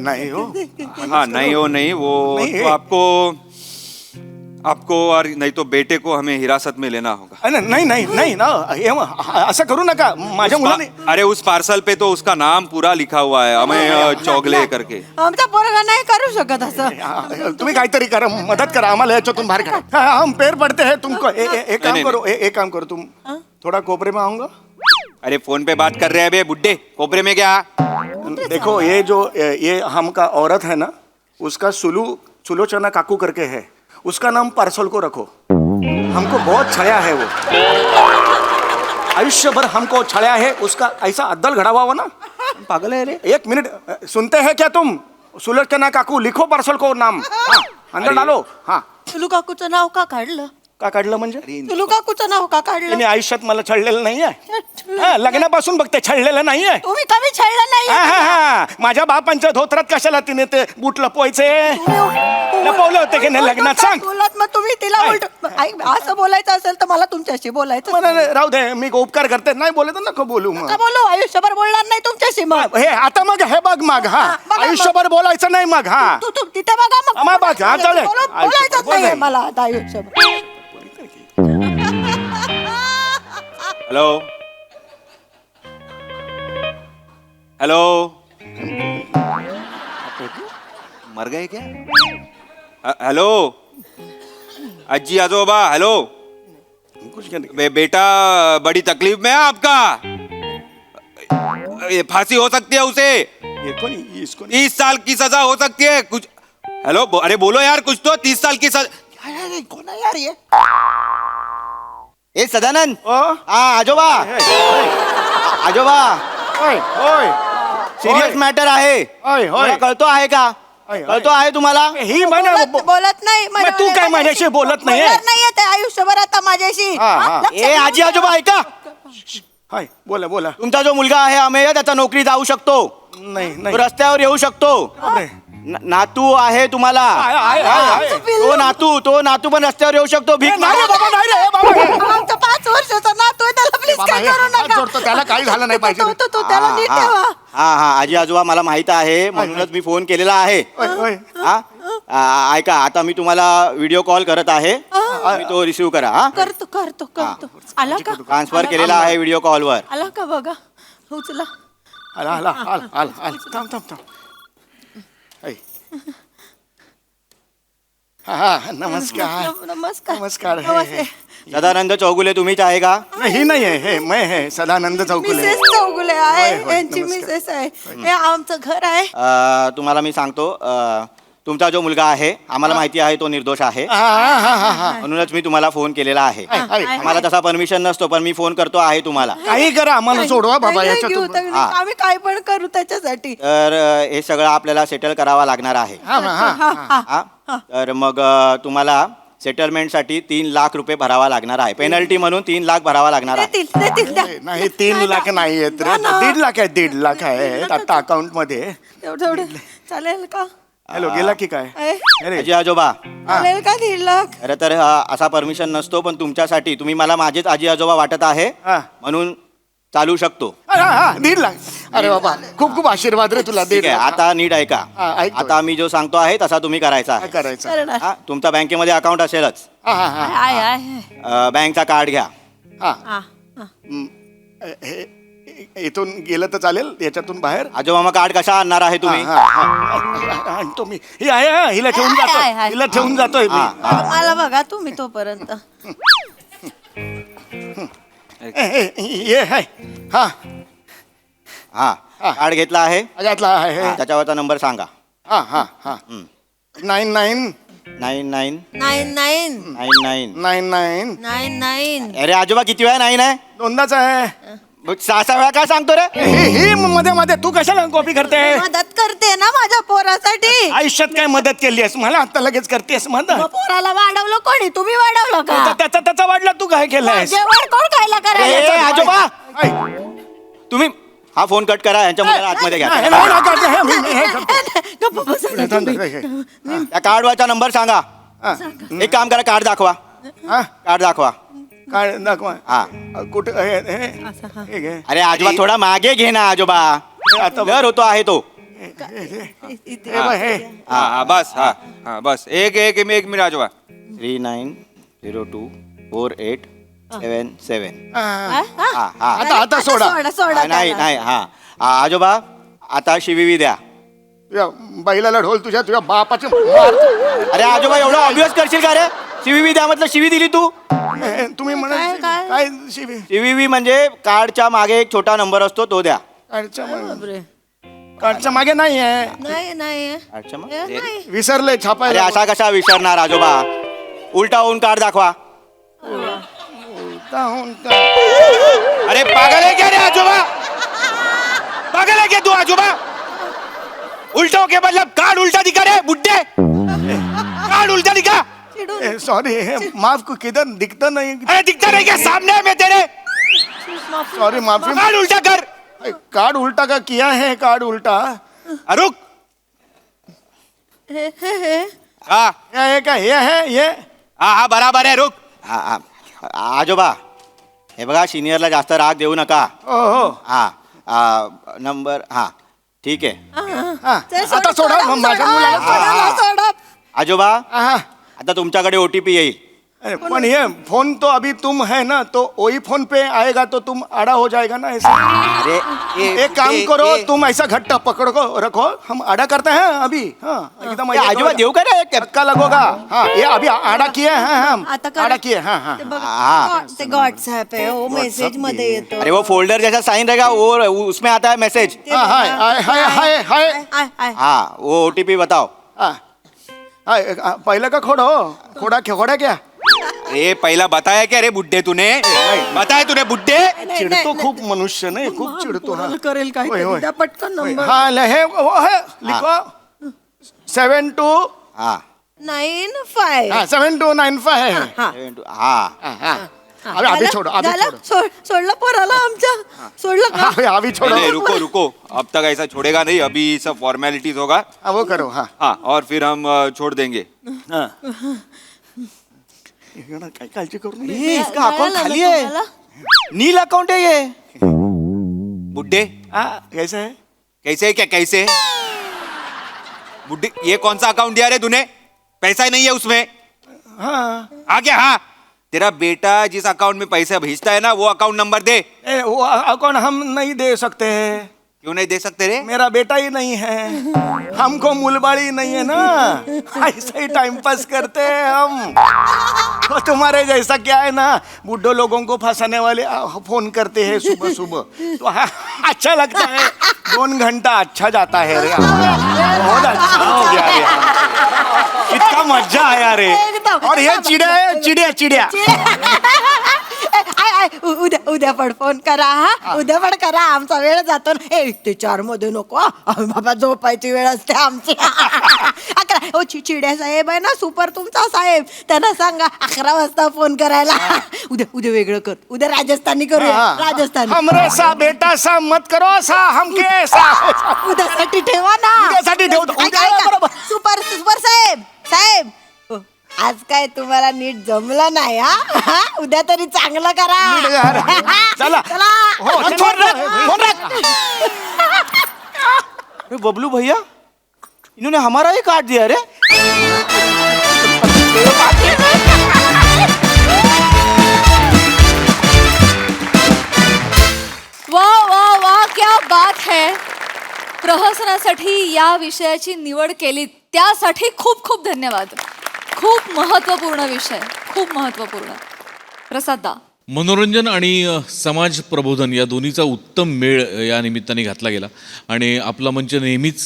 नहीं हो. हाँ, नहीं वो नहीं तो आपको और नहीं तो बेटे को हमें हिरासत में लेना होगा. नहीं ना, असं करू नका. माझ्या मुलाने. अरे उस पार्सल पे तो उसका नाम पूरा लिखा हुआ है, हमें चौगले करके. आमचा पोरगा नाही करू शकत असं. तुम्ही काहीतरी करा, मदत करा आम्हाला याच्यातून बाहेर काढा. हम पैर पडते हैं तुमको. एक काम करो तुम थोड़ा कोपरे में आऊंगा. अरे फोन पे बात कर रहे हैं बे बुड्ढे, कोपरे में क्या? देखो ये हमका औरत है ना, उसका सुलोचना काकू करके है, उसका नाम पार्सल को रखो. हमको बहुत छाया है वो. आयुष्यभर हमको छाया है उसका. ऐसा अद्दल घड़ा हुआ ना. पागल है रे. 1 मिनट सुनते हैं क्या तुम? सुलोचना काकू लिखो पार्सल को नाम. हाँ, अंदर डालो. हाँ. तुलू काकूचं नाव का काढलं? का काढलं म्हणजे? तुलू काकूचं नाव का काढलं? तिने आयुष्यात मला छळलेलं नाहीये. लग्नापासून बघते छळलेलं नाहीये. तुम्ही कमी छळलं नाही. माझ्या बापांच्या धोत्रात कशाला तिने ते बूट लपवायचे? लपवले होते की नाही लग्नात? सांग. बोलत मग तुम्ही तिला उलट असं बोलायचं असेल तर मला तुमच्याशी बोलायचं. मला राहू दे, मी उपकार करते. नाही बोलत नको बोलू. मग का बोलू? आयुष्यभर बोलणार नाही तुमच्याशी मग. हे आता मग हे बघ मग. हा, आयुष्यभर बोलायचं नाही मग. हा, तू तिथे बघा मग. मग बघ. हा, चालेल. बोलायचंच नाहीये मला आता आयुष्यभर. हेलो, मर गए क्या? हेलो अज्जी आजोबा. हेलो बेटा, बड़ी तकलीफ में है आपका. ये फांसी हो सकती है उसे. 30 साल की सजा हो सकती है. कुछ हेलो, अरे बोलो यार कुछ तो. 30 साल की सजा. कोण आहे यार ये? ए सदानंद. आजोबा सिरियस मॅटर आहे. मला कळतो आहे का? कळतो आहे तुम्हाला? ही बोलत नाही. तू काय माझ्याशी बोलत नाहीये? नाहीये ते आयुष्यभर आता माझ्याशी. ए आजी आजोबा ऐका. हाय बोला बोला. तुमचा जो मुलगा आहे अमेय त्याचा नोकरी जाऊ शकतो, नाही तो नाही. रस्त्यावर येऊ शकतो. बापरे. नातू आहे तुम्हाला, तो नातू पण रस्त्यावर येऊ शकतो. भीक नाही रे बाबा, नाही रे बाबा. आमचा 5 वर्षाचा नातू आहे, त्याला प्लीज बाबा, काय हे करू हात नका. जोडतो, त्याला काही झालं नाही पाहिजे. तो त्याला नीट ठेवा. हा आजी आजोबा मला माहित आहे, म्हणूनच मी फोन केलेला आहे. ओय, ओय. ऐका, आता मी तुम्हाला व्हिडिओ कॉल करत आहे, तुम्ही तो रिसिव्ह करा. हा करतो आला का? ट्रान्सफर केलेला आहे व्हिडिओ कॉलवर. आला का बघा, उचला. आला आला आला आला आला. थांब थांब थांब. हाय. हा नमस्कार. नमस्कार. नमस्कार. नमस्ते. सदानंद चौगुले तुम्हीच आहे का? ही नाही आहे, हे मैं है सदानंद चौगुले. मिसेस चौगुले आहे, होय, होय, यांची नमस्कार. मिसेस आहे. हे आमचं घर आहे. तुम्हाला मी सांगतो, तुमचा जो मुलगा आहे आम्हाला माहिती आहे तो निर्दोष आहे, हा. म्हणूनच मी तुम्हाला फोन केलेला आहे. हाय. आम्हाला तसा परमिशन नसतो, पण मी फोन करतो आहे तुम्हाला. काही करा, आम्हाला सोडवा बाबा नाही, याच्यातून. घेऊ, आम्ही काय पण करू त्याच्यासाठी. तर हे सगळं आपल्याला सेटल करावा लागणार आहे. हा? तर मग तुम्हाला सेटलमेंटसाठी 3 लाख रुपये भरावा लागणार आहे. पेनल्टी म्हणून 3 लाख भरावा लागणार आहे. देतील द्या. नाही 3 लाख नाही आहेत रे, 1.5 लाख आहे, 1.5 लाख आहे आता अकाउंट मध्ये. तेवढं चालेल का? हॅलो, गेला की काय? अरे आजी आजोबा, चालेल का 1.5 लाख? खरं तर असा परमिशन नसतो, पण तुमच्यासाठी तुम्ही मला माझेच आजी आजोबा वाटत आहे, हा. म्हणून चालू शकतो. हा 1.5 लाख. अरे बाबा, खूप खूप आशीर्वाद रे तुला. ठीक आहे, आता नीट ऐका. हा, ऐकतोय. आता मी जो सांगतो आहे तसा तुम्ही करायचा काय आहे. करायचं? करणार. हा, तुमचा बँकेमध्ये अकाउंट असेलच. हा. आहे. बँकचा कार्ड घ्या. इथून गेलं तर चालेल, याच्यातून बाहेर. आजोबा कार्ड कशा आणणार आहे तुम्ही? आणतो मी. ही आहे, हिला ठेवून जातोय, आहे. हिला ठेवून जातोय मी. मला बघा तुम्ही तोपर्यंत. ये आहे. हा हा, कार्ड घेतला आहे, यातला आहे. त्याच्यावरचा नंबर सांगा. हा 99 99 99 99. 99 99. अरे आजोबा किती वेळा 9 आहे? दोनदाच आहे. मग 6 वेळा काय सांगतो रे? ही मध्ये मध्ये तू कशाला कॉपी करते? मदत करते ना माझ्या पोरासाठी. आयुष्यात काय मदत केली आहेस मला? आता लगेच करतेस मग मदत? पोराला वाढवलं कोणी? तुम्ही वाढवलं का? त्याचा वाढला, तू काय केलंयस? जेवण कोण खायला ए, करायला? आजोबा तुम्ही हा फोन कट करा, यांच्या मुलाला आतमध्ये घ्या. गप्प बसा ना तुम्ही. त्या कार्डवरचा नंबर सांगा. एक काम करा, कार्ड दाखवा. कार्ड दाखवा. काय दाखवा? हा. कुठे हे घे. अरे आजोबा थोडा मागे घे ना आजोबा, आता घर होतो आहे तो. हे बघ, हे. हाँ बस हाँ बस एक मिनट आजोबा. 39024877. हा. हा. आता सोडा. नाही नाही हा आजोबा, आता शिवी द्या. तुझ्या बैलाला ढोल, तुझ्या बापाचे. अरे आजोबा एवढं ऑब्वियस करशील का रे? शिवी द्या म्हटलं, शिवी दिली तू. तुम्ही म्हणा काय? काय शिवी? शिवी म्हणजे कार्डच्या मागे एक छोटा नंबर असतो, तो द्या. कार्डच्या मागे नाही आहे. नाही कार्डच्या मागे? नाही. विसरले अरे छापायला. असा कसा विसरणार आजोबा? उलटा होऊन कार्ड दाखवा. अरे पागल है क्या रे आजोबा? पागल है क्या तू आजोबा? उल्टा हो के मतलब कार्ड उल्टा दिखा रे बुड्ढे, कार्ड उल्टा दिखा. सॉरी, माफ को किधर दिखता नहीं. अरे दिखता नहीं क्या? सामने है मैं तेरे. सॉरी, माफी. कार्ड उल्टा कर. कार्ड उल्टा का किया है, कार्ड उल्टा. रुक. हाँ ये क्या ये है ये? हा बराबर आहे, रुक. आजोबा हे बघा, सिनियरला जास्त राग देऊ नका. हो. हा नंबर. हा ठीक आहे आता सोडा माझ्या मुलाला. सोडा. आजोबा. हा. आता तुमच्याकडे OTP येईल. पण ये फोन तो अभी तुम है ना, तो वही फोन पे आएगा तो तुम आड़ा हो जाएगा ना ऐसा. अरे एक काम करो, तुम ऐसा घट्टा पकड़ को रखो, हम आड़ा करते हैं अभी. हाँ एकदम आजोबा देऊ का रे? धक्का लगोगा. हाँ ये अभी आड़ा किए हैं हम. आता करा. आड़ा किए. हाँ. ते बघा, ते व्हॉट्सअप आहे, वो मेसेज मध्ये येतो. अरे वो फोल्डर जैसा साइन रहेगा, वो उसमें आता है मैसेज. हाय हाय हाय हाय. हाँ वो OTP बताओ. पहिलं का खोडा क्या? ए पहला बताया क्या रे बुड्ढे तूने? बताया तूने बुड्ढे? चिडतो खूप मनुष्य नाही, खूप चिडतो. हा करेल काय होय, होय. द्या पटकन नंबर. हाँ हे वो है, लिखो 72. हाँ 95. हाँ 7295 है. हाँ अभी छोड़ो अभी झालं? छोड़ो सोडलं पोराला आमच्या सोडलं का? अभी छोड़ो नहीं, रुको रुको, अब तक ऐसा छोड़ेगा नहीं, अभी सब फॉर्मेलिटीज होगा। हाँ, वो करो हाँ हाँ, और फिर हम छोड़ देंगे। हाँ काय काळजी करू नये. ये, इसका अकाउंट खाली है, नील अकाउंट है ये। बुड्ढे हाँ, कैसे है कैसे है क्या, कैसे है बुड्ढे? ये कौन सा अकाउंट दिया रे तूने? पैसा ही नहीं है उसमें। हाँ आ गया, हाँ तेरा बेटा जिस अकाउंट में पैसा भेजता है ना, वो अकाउंट नंबर दे। वो अकाउंट हम नहीं दे सकते हैं, क्यों नहीं दे सकते रे? मेरा बेटा ही नहीं है, हमको मूलबाड़ी नहीं है ना, ऐसे ही टाइम पास करते हैं हम। तो तुम्हारे जैसा क्या है ना, बुड्ढो लोगों को फंसाने वाले फोन करते हैं सुबह सुबह, तो हाँ, अच्छा लगता है, 2 घंटा अच्छा जाता है रे, बहुत अच्छा हो गया रे, इतना मजा आया रे। एकदम. और ये चिड़िया है, चिड़िया चिड़िया उद्या पण फोन करा हा, उद्या पण करा, आमचा वेळ जातो ना. ते 4 मध्ये नको हा. बाबा झोपायची वेळ असते आमची. 11 ओ चिड्या साहेब आहे ना, सुपर तुमचा साहेब, त्यांना सांगा 11 वाजता फोन करायला. उद्या वेगळं कर, उद्या राजस्थानी करूया, राजस्थानी. हमरे सा बेटा सा मत करो सा, हमके सा उद्यासाठी ठेवा ना, उद्यासाठी ठेवतो. ऐका, ऐका. सुपर सुपर साहेब साहेब, आज काय तुम्हाला नीट जमलं नाही हा? उद्या तरी चांगलं करा. चला हो, फोन रख. अरे बबलू भैया, इन्होंने हमारा ही काट दिया रे. वाह वाह वाह, क्या बात है. प्रहसनासाठी या विषयाची निवड केली त्यासाठी खूप खूप धन्यवाद. खूप महत्वपूर्ण विषय, खूप महत्वपूर्ण. प्रसादा, मनोरंजन आणि समाज प्रबोधन या दोन्हीचा उत्तम मेळ या निमित्ताने घातला गेला आणि आपला मंच नेहमीच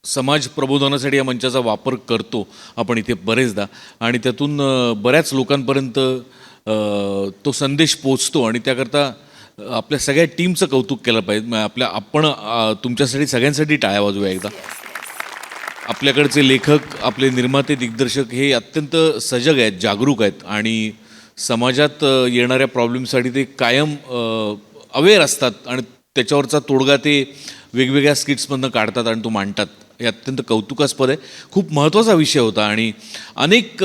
समाज प्रबोधनासाठी या मंचाचा वापर करतो आपण इथे बरेचदा, आणि त्यातून बऱ्याच लोकांपर्यंत तो संदेश पोचतो, आणि त्याकरता आपल्या सगळ्या टीमचं कौतुक केलं पाहिजे. आपण तुमच्यासाठी सगळ्यांसाठी टाळ्या वाजवूया एकदा. आपल्याकडचे लेखक, आपले निर्माते, दिग्दर्शक हे अत्यंत सजग आहेत, जागरूक आहेत, आणि समाजात येणाऱ्या प्रॉब्लेमसाठी ते कायम अवेअर असतात, आणि त्याच्यावरचा तोडगा ते वेगवेगळ्या स्किट्समधनं काढतात आणि तो मांडतात. हे अत्यंत कौतुकास्पद आहे. खूप महत्त्वाचा विषय होता, आणि अनेक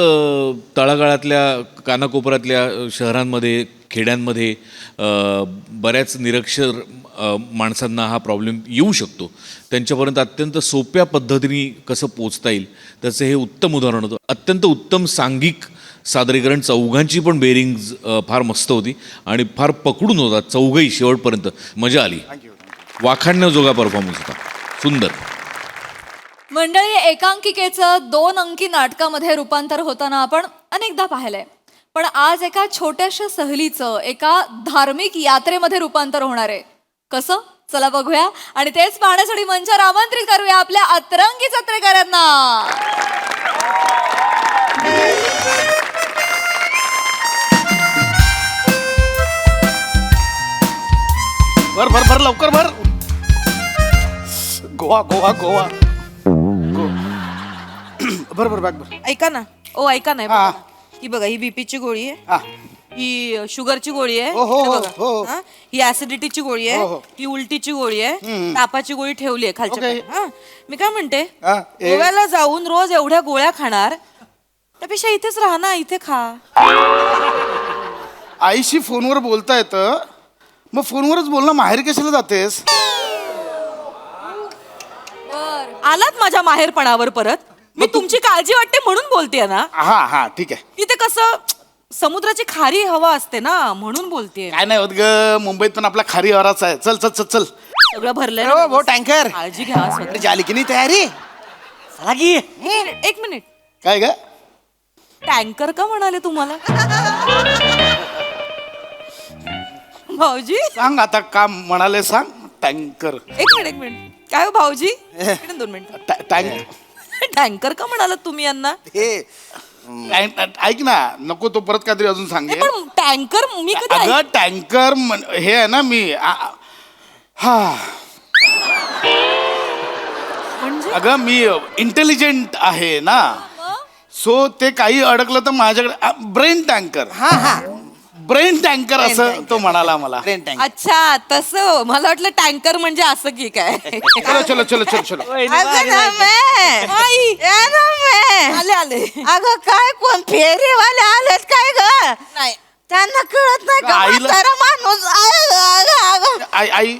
तळागाळातल्या, कानाकोपऱ्यातल्या शहरांमध्ये, खेड्यांमध्ये बऱ्याच निरक्षर माणसांना हा प्रॉब्लेम येऊ शकतो. त्यांच्यापर्यंत अत्यंत सोप्या पद्धतीने कसं पोचता येईल त्याचं हे उत्तम उदाहरण होतं. अत्यंत उत्तम सांघिक सादरीकरण, चौघांची पण बेरिंग्ज फार मस्त होती आणि फार पकडून होता. चौघही शेवटपर्यंत मजा आली. वाखाणण्याजोगा परफॉर्मन्स होता, सुंदर. मंडळी, एकांकिकेचं 2 अंकी नाटकामध्ये रूपांतर होताना आपण अनेकदा पाहिलंय, पण आज एका छोट्याशा सहलीचं एका धार्मिक यात्रेमध्ये रूपांतर होणार आहे. कसं? चला बघूया, आणि तेच पाहण्यासाठी मंचावर आमंत्रित करूया आपल्या अतरंगी जत्रेकरांना. भर भर भर लवकर भर. गोवा गोवा गोवा. भर भर बॅग भर. ऐका ना, ओ ऐका ना, हा. ही बघा, ही बीपीची गोळी आहे, हा. ही शुगरची गोळी आहे, हो, हो, हे हो, बघा. हो. हा? ही ऍसिडिटीची गोळी हो, आहे, हो. ही उलटीची गोळी आहे, तापाची गोळी ठेवली आहे खालच्या ओके. पायात. हा? मी काय म्हणते, हा, गोव्याला जाऊन रोज एवढ्या गोळ्या खाणार त्यापेक्षा इथेच राहा ना, इथे खा. आईशी फोनवर बोलता येतं, मग फोनवरच बोलणं, माहेर कशाला जातेस? आलात माझ्या माहेरपणावर परत. मी तुमची काळजी वाटते म्हणून बोलतेय ना. हा हा ठीक आहे. तिथे कसं समुद्राची खारी हवा असते ना, म्हणून बोलतेय. काय नाही होत ग, मुंबईत पण आपला खारी वाराचा आहे. चल चल चल चल. सगळं भरलंय हो, ना. हो, टँकर. काळजी घ्या स्वतः. झाली की नाही तयारी? चला की. एक मिनिट, काय ग? टँकर का म्हणाले तुम्हाला? भाऊजी, सांग आता का म्हणाले, सांग. टँकर. एक मिनिट. काय हो भाऊजी, इकडे 2 मिनिट. टँकर का म्हणालात तुम्ही यांना? ऐक ना, नको तो परत काहीतरी अजून सांगे. पण टँकर मी कधी अगं टँकर हे आहे ना, मी हा म्हणजे अगं मी इंटेलिजंट आहे ना, सो ते काही अडकलं तर माझ्याकडे ब्रेन टँकर ब्रेन टँकर असं तो म्हणाला मला. अच्छा तसं मला वाटलं टँकर म्हणजे असं की काय. चलो चलो चलो चलो चलो. आले आले. अगं काय कोण फेरीवाले आलेत काय ग. नाही त्यांना कळत नाही का आईला- म्हातारा माणूस. आई आई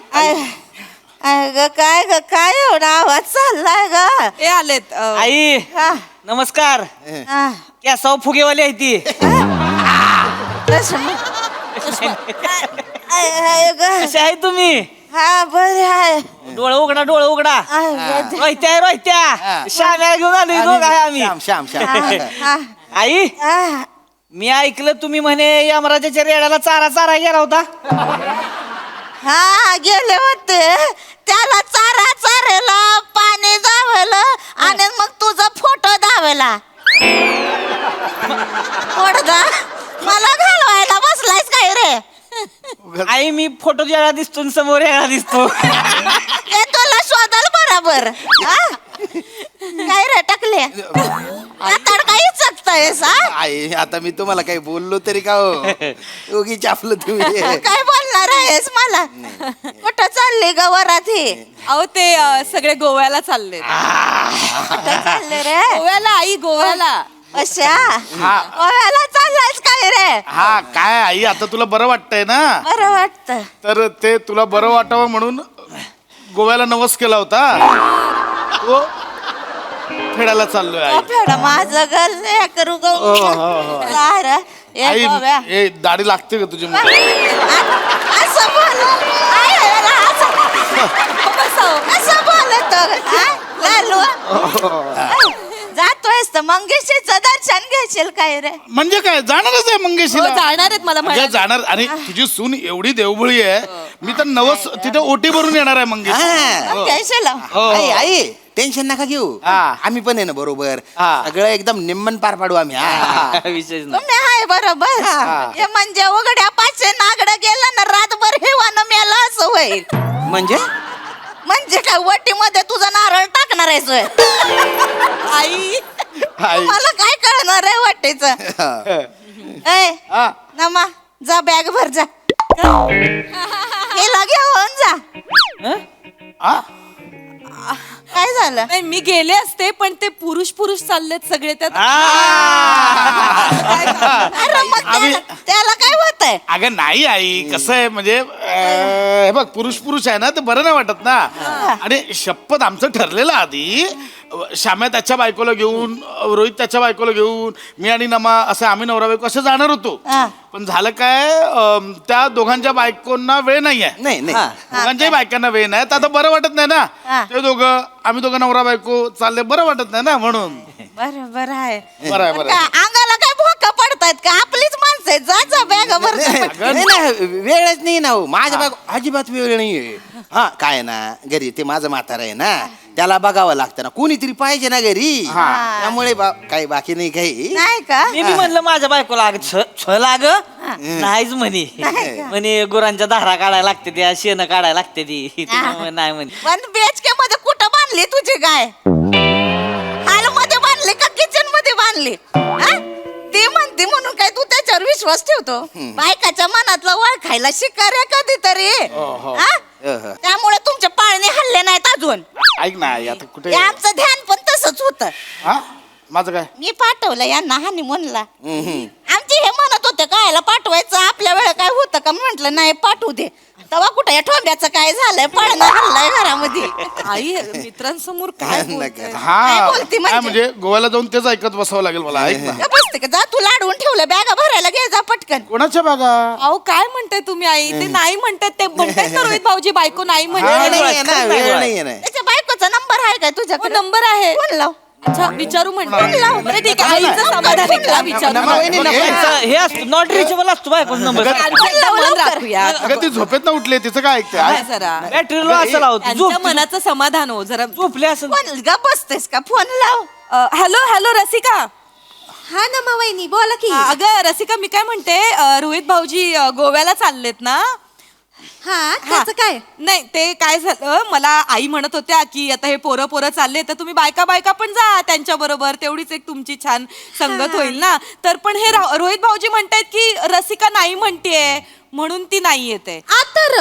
अगं काय ग काय एवढा आवाज चाललाय ग. ते आलेत आई नमस्कार. केसाव फुगेवाली आहे ती. कसे आहे तुम्ही. हा बरे आहे. डोळं उघडा डोळं उघडा. रोहित्या रोहित्या श्याम्याला घेऊन आलो दोघं आहे आम्ही. श्याम श्याम आई मी ऐकलं तुम्ही म्हणे यमराजाच्या रेड्याला चारा चारा गेला होता. हा गेले होते त्याला चारा चारेला पाणी दावलं आणि मग तुझा फोटो दावला. मला घालवायला बसलायस काय रे. आई मी फोटो याला दिसतो आणि समोर याला दिसतो. हे तुला शोधाल बरोबर. काय रे टाकले आता काही चकतायस. आई आता मी तुम्हाला काही बोललो तरी का हो उगीच आपलं तुम्ही. काय बोलणार आहेस मला. कुठं चालले ग वरात ही. अहो ते सगळे गोव्याला चालले. कुठं चालले रे. गोव्याला आई गोव्याला. अशा गोव्याला चाललायस काय रे. हा काय आई आता तुला बरं वाटतंय ना. बरं वाटतं. तर ते तुला बरं वाटावं म्हणून गोव्याला नवस केला होता. तो फेडायला चाललोय आई. फेडा माझं गल करू आई ए दाढी लागते का तुझी. असं बोल. असं बोलत लालू. जातोयस तर मंगेशीचं दर्शन घेशील काय रे. म्हणजे काय जाणारच आहे मंगेशीला. जाणार आहेत मला अगं, म्हणाले. जाणार. आणि तुझी सून एवढी देवभळी आहे मी तर नवस तिथे ओटी भरून येणार आहे मंगेशी. घेशील. आई आई टेन्शन नका घेऊ. आम्ही पण आहे ना बरोबर. सगळं एकदम निम्मन पार पाडू आम्ही. विशेष नाही. तुम्ही हाय बरोबर. हे म्हणजे उघड्या पाचे नागड गेलं ना रातभर हिवानं मेला असं होईल. म्हणजे काय वटीमध्ये तुझा नारळ टाकणार आहेस होय? आई मला काय कळणार आहे वाटेच. नमा जा बॅग भर जा. गेला घेऊन जा. काय झालं. नाही मी गेले असते पण ते पुरुष पुरुष चाललेत सगळे त्यात. अरे मग त्याला काय होतंय. अगं नाही आई कसं आहे म्हणजे हे बघ पुरुष पुरुष आहे ना ते बरं नाही वाटत ना. आणि शपथ आमचं ठरलेलं आधी श्याम्या त्याच्या बायकोला घेऊन रोहित त्याच्या बायकोला घेऊन मी आणि नमा असं आम्ही नवरा बायको असं जाणार होतो. पण झालं काय त्या दोघांच्या बायकोंना वेळ नाहीये. नाही दोघांच्याही बायकांना वेळ नाही तर आता बरं वाटत नाही ना. ते दोघं आम्ही दोघं नवरा बायको चालले बरं वाटत नाही ना म्हणून. बरोबर आहे. बरं आहे बरं आहे. अंगाला काय भोका पडतायत का आपलीच माणसं आहेत. जा जा बॅग भर जा. नाही वेळच नाही ना हो माझ्या बायको अजिबात वेळ नाहीये. हा काय ना घरी ते माझं म्हातारा आहे ना त्याला बघावं लागतं ना कोणीतरी पाहिजे ना घरी. त्यामुळे काही बाकी नाही काही. नाही का. मी म्हणलं माझ्या बायकोला लाग नाहीच म्हणे गुरांच्या धारा काढायला लागते त्या शेण काढायला लागते ती. नाही म्हणे. पण बेचके मध्ये कुठं बांधली तुझी गाय. हाल मध्ये बांधली का किचन मध्ये बांधली. ती म्हणते म्हणून काय तू त्याच्यावर विश्वास ठेवतो. बायकाच्या मनातलं ओळखायला शिकारे कधीतरी. त्यामुळे तुमचे पाळणे हल्ले नाहीत अजून. ऐक ना आई आता कुठे आमचं ध्यान पण तसंच होतं. माझं काय मी पाठवलं यांना हानी म्हणला. आमचे हे म्हणत होते कायला पाठवायचं आपल्या वेळ काय होतं का म्हंटल नाही पाठवू दे. तेव्हा कुठं या ठोंब्याचं काय झालंय पळणं हल्लाय घरामध्ये. आई मित्रांसमोर काय बोलते. हा बोलती काय म्हणजे गोव्याला जाऊन तेच ऐकत बसावं लागेल मला. ऐक ना बसते का जा तू लाडवून ठेवलं बॅगा भरायला घे जा पटकन. कोणाच्या बागा. अहो काय म्हणताय तुम्ही आई. ते नाही म्हणतात ते म्हणताय ना रोहित भाऊजी बायको नाही वेळ म्हणते. नाहीये ना वेळ नाहीये ना. त्याच्या बायकोचा नंबर आहे काय तुझ्याकडे. नंबर आहे. फोन लाव. अच्छा विचारू म्हणतो. बरं ठीक आहे आईचं समाधान आहे का विचारू. हे असतो नॉट रिचेबल असतो बायको नंबर. मन राखूया. अगं ती झोपेत ना उठले तिचं काय ऐकते. जरा बॅटरी लो असं लावतो त्यांच्या मनाचं समाधान हो जरा. झोपले असं. फोन ग बसतेस का फोन लाव. Hello hello Rasika. हा ना मा वहिनी बोला की. अगं रसिका मी काय म्हणते रोहित भाऊजी गोव्याला चाललेत ना. हा त्याचं काय नाही ते काय झालं, मला आई म्हणत होत्या की आता हे पोरं पोरं चालले तर तुम्ही बायका बायका पण जा त्यांच्या बरोबर, तेवढीच एक तुमची छान संगत होईल ना. तर पण हे रोहित भाऊजी म्हणतायत की रसिका नाही म्हणतेय म्हणून ती नाही येते. तर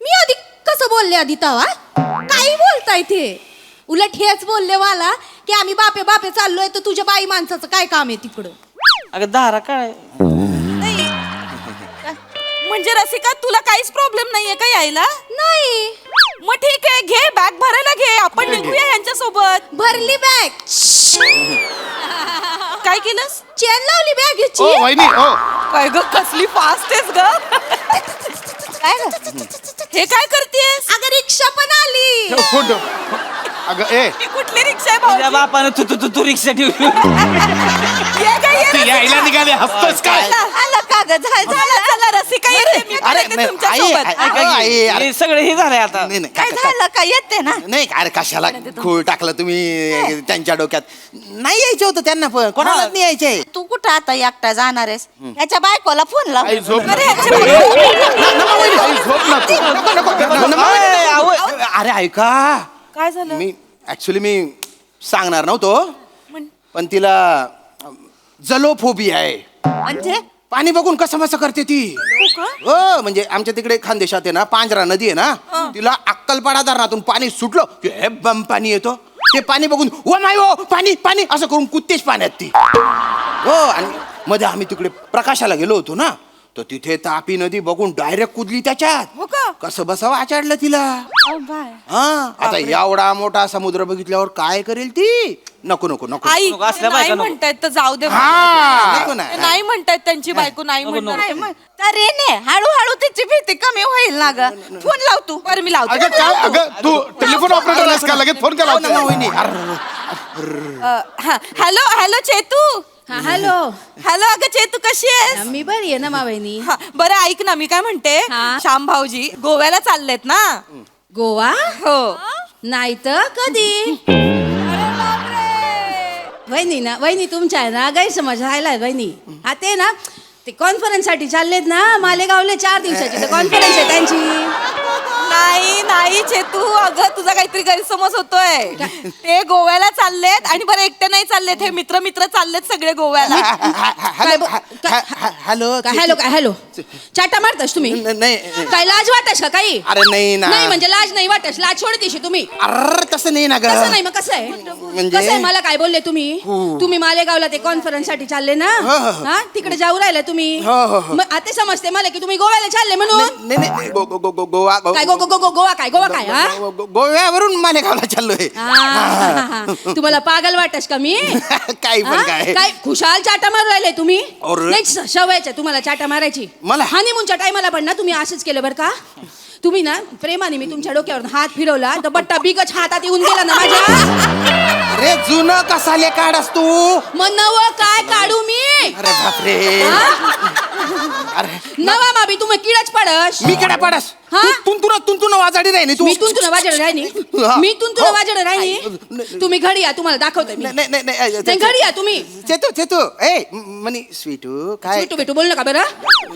मी आधी कसं बोलले आधी तवा काही बोलताय ते, उलट हेच बोलले मला की आम्ही बापे बापे चाललोय तर तुझ्या बाई माणसाचं काय काम आहे तिकडं. अगं दारा काय म्हणजे रसिका तुला काहीच प्रॉब्लेम नाहीये का यायला? नाही मग ठीक आहे, घे बॅग भरायला घे, आपण निघूया यांच्या सोबत. भरली बॅग, काय केलंस? चेन लावली ओ बॅगेची. वहिनी ओ काय ग कसली फास्ट आहेस ग. काय ग? हे काय करतेस? अगं रिक्षा पण आली. ठेव, फोन ठेव. अगं ए ही कुठली रिक्षा आहे तुझ्या भाऊ? बापानं तू रिक्षा ठेवली. ती यायला निघाली, हसतोस काय? आलं का ग? चला रसिका येते, मी पण येते तुमच्यासोबत. हे सगळं हे झालंय आता. काय झालं का? येते ना. नाही अरे कशाला खूळ टाकलं तुम्ही त्यांच्या डोक्यात. नाही यायचं होतं त्यांना, पण कोणालाच नाही यायचंय. तू कुठं आता एकटा जाणार आहेस? त्याच्या बायकोला फोन लाव. आई झोप ना. अरे, ह्याच्या बायको- आई झोप ना तू. अरे ऐका, काय झालं? मी ऍक्च्युली मी सांगणार नव्हतो, पण तिला जलोफोबिया आहे. म्हणजे पाणी बघून कसं मसं करते ती. हो म्हणजे आमच्या तिकडे खानदेशात आहे ना, पांजरा नदी आहे ना, तिला अक्कलपाडा धरणातून पाणी सुटलं की हे बम पाणी येतो. ते पाणी बघून ओ माय ओ पाणी पाणी असं करून कुत्तेच पाण्यात ती. हो आणि मध्ये आम्ही तिकडे प्रकाशाला गेलो होतो ना, तर तिथे तापी नदी बघून डायरेक्ट कुदली त्याच्यात. हो का? कसं बसावं आचाडलं तिला. हा आता एवढा मोठा समुद्र बघितल्यावर काय करेल ती. नको नको नको. आई नको, असल्या नाही बायका नको. म्हणतायत तर जाऊ दे. नको ना. नाही म्हणतायत त्यांची बायको नाही म्हणणार. अरे ने हळूहळू तिची भीती कमी होईल ना ग. फोन लाव तू. बरं मी लावते. अगं काय, अगं तू टेलिफोन ऑपरेटर आहेस का? लगेच फोन केला होता. वहिनी. Hello hello Chetu. Hello hello अगं चेतू कशी आहेस? मी बरी आहे ना मावैनी. हा, बरं ऐक ना, मी काय म्हणते, हा? श्याम भाऊजी गोव्याला चाललेत ना. गोवा हो. नाही तर कधी. वहिनी ना, वहिनी तुमच्या आहे ना गैरसमज राहिलाय वहिनी. हा ते ना ते कॉन्फरन्स साठी चाललेत ना मालेगावले, 4 दिवसाची तर कॉन्फरन्स आहे त्यांची. नाही नाही चेतू, अगं तुझा काहीतरी गैरसमज होतोय. ते गोव्याला चाललेत आणि बरं एकटे नाही चाललेत, हे मित्र मित्र चाललेत सगळे गोव्याला. हॅलो काय हॅलो काय हॅलो चाटा मारतास तुम्ही? नाही काय लाज वाटस का काही? अरे नाही ना. नाही म्हणजे लाज नाही वाटस, लाज सोडतेशी तुम्ही. अरे तसं नाही ना ग. कसं नाही मग कसं आहे? म्हणजे- कसं आहे मला काय बोलले तुम्ही? तुम्ही मालेगावला ते कॉन्फरन्स साठी चालले ना, हा तिकडे जाऊ राहिले तुम्ही. मग आता समजते मला की तुम्ही गोव्याला चालले म्हणून. नाही गोवा काय गो गो गो गो गोवा काय गोवा काय हा? गोव्यावरून मालेगावला चाललोय. तुम्हाला पागल वाटस का मी? काही पण हा? काय. काय खुशाल चाटा मारू राहिले तुम्ही? अरे. नाही सवयच तुम्हाला चाटा मारायची. मला? हनीमूनच्या टायमाला पण ना तुम्ही असंच केलं बरं का. तुम्ही ना प्रेमाने मी तुमच्या डोक्यावर हात फिरवला तर बट्टा बिगच हातात येऊन गेला ना माझ्या. अरे जुनं कसाले काढस तू. मग नव काय काढू मी? अरे बापरे. अरे नवा माबी तुम्ही किडच पडस. मी कडे पडस. हा? तुंतुन वाजाडी राहिनी तू. मी तुंतुन वाजड राहिनी. हा. मी तुंतुन हो. वाजड राहिनी. तुम्ही घडी या, तुम्हाला दाखवते मी. नाही घडी या तुम्ही. चेतू ए मनी स्वीटू काय बिटू बिटू बोल नका बरं.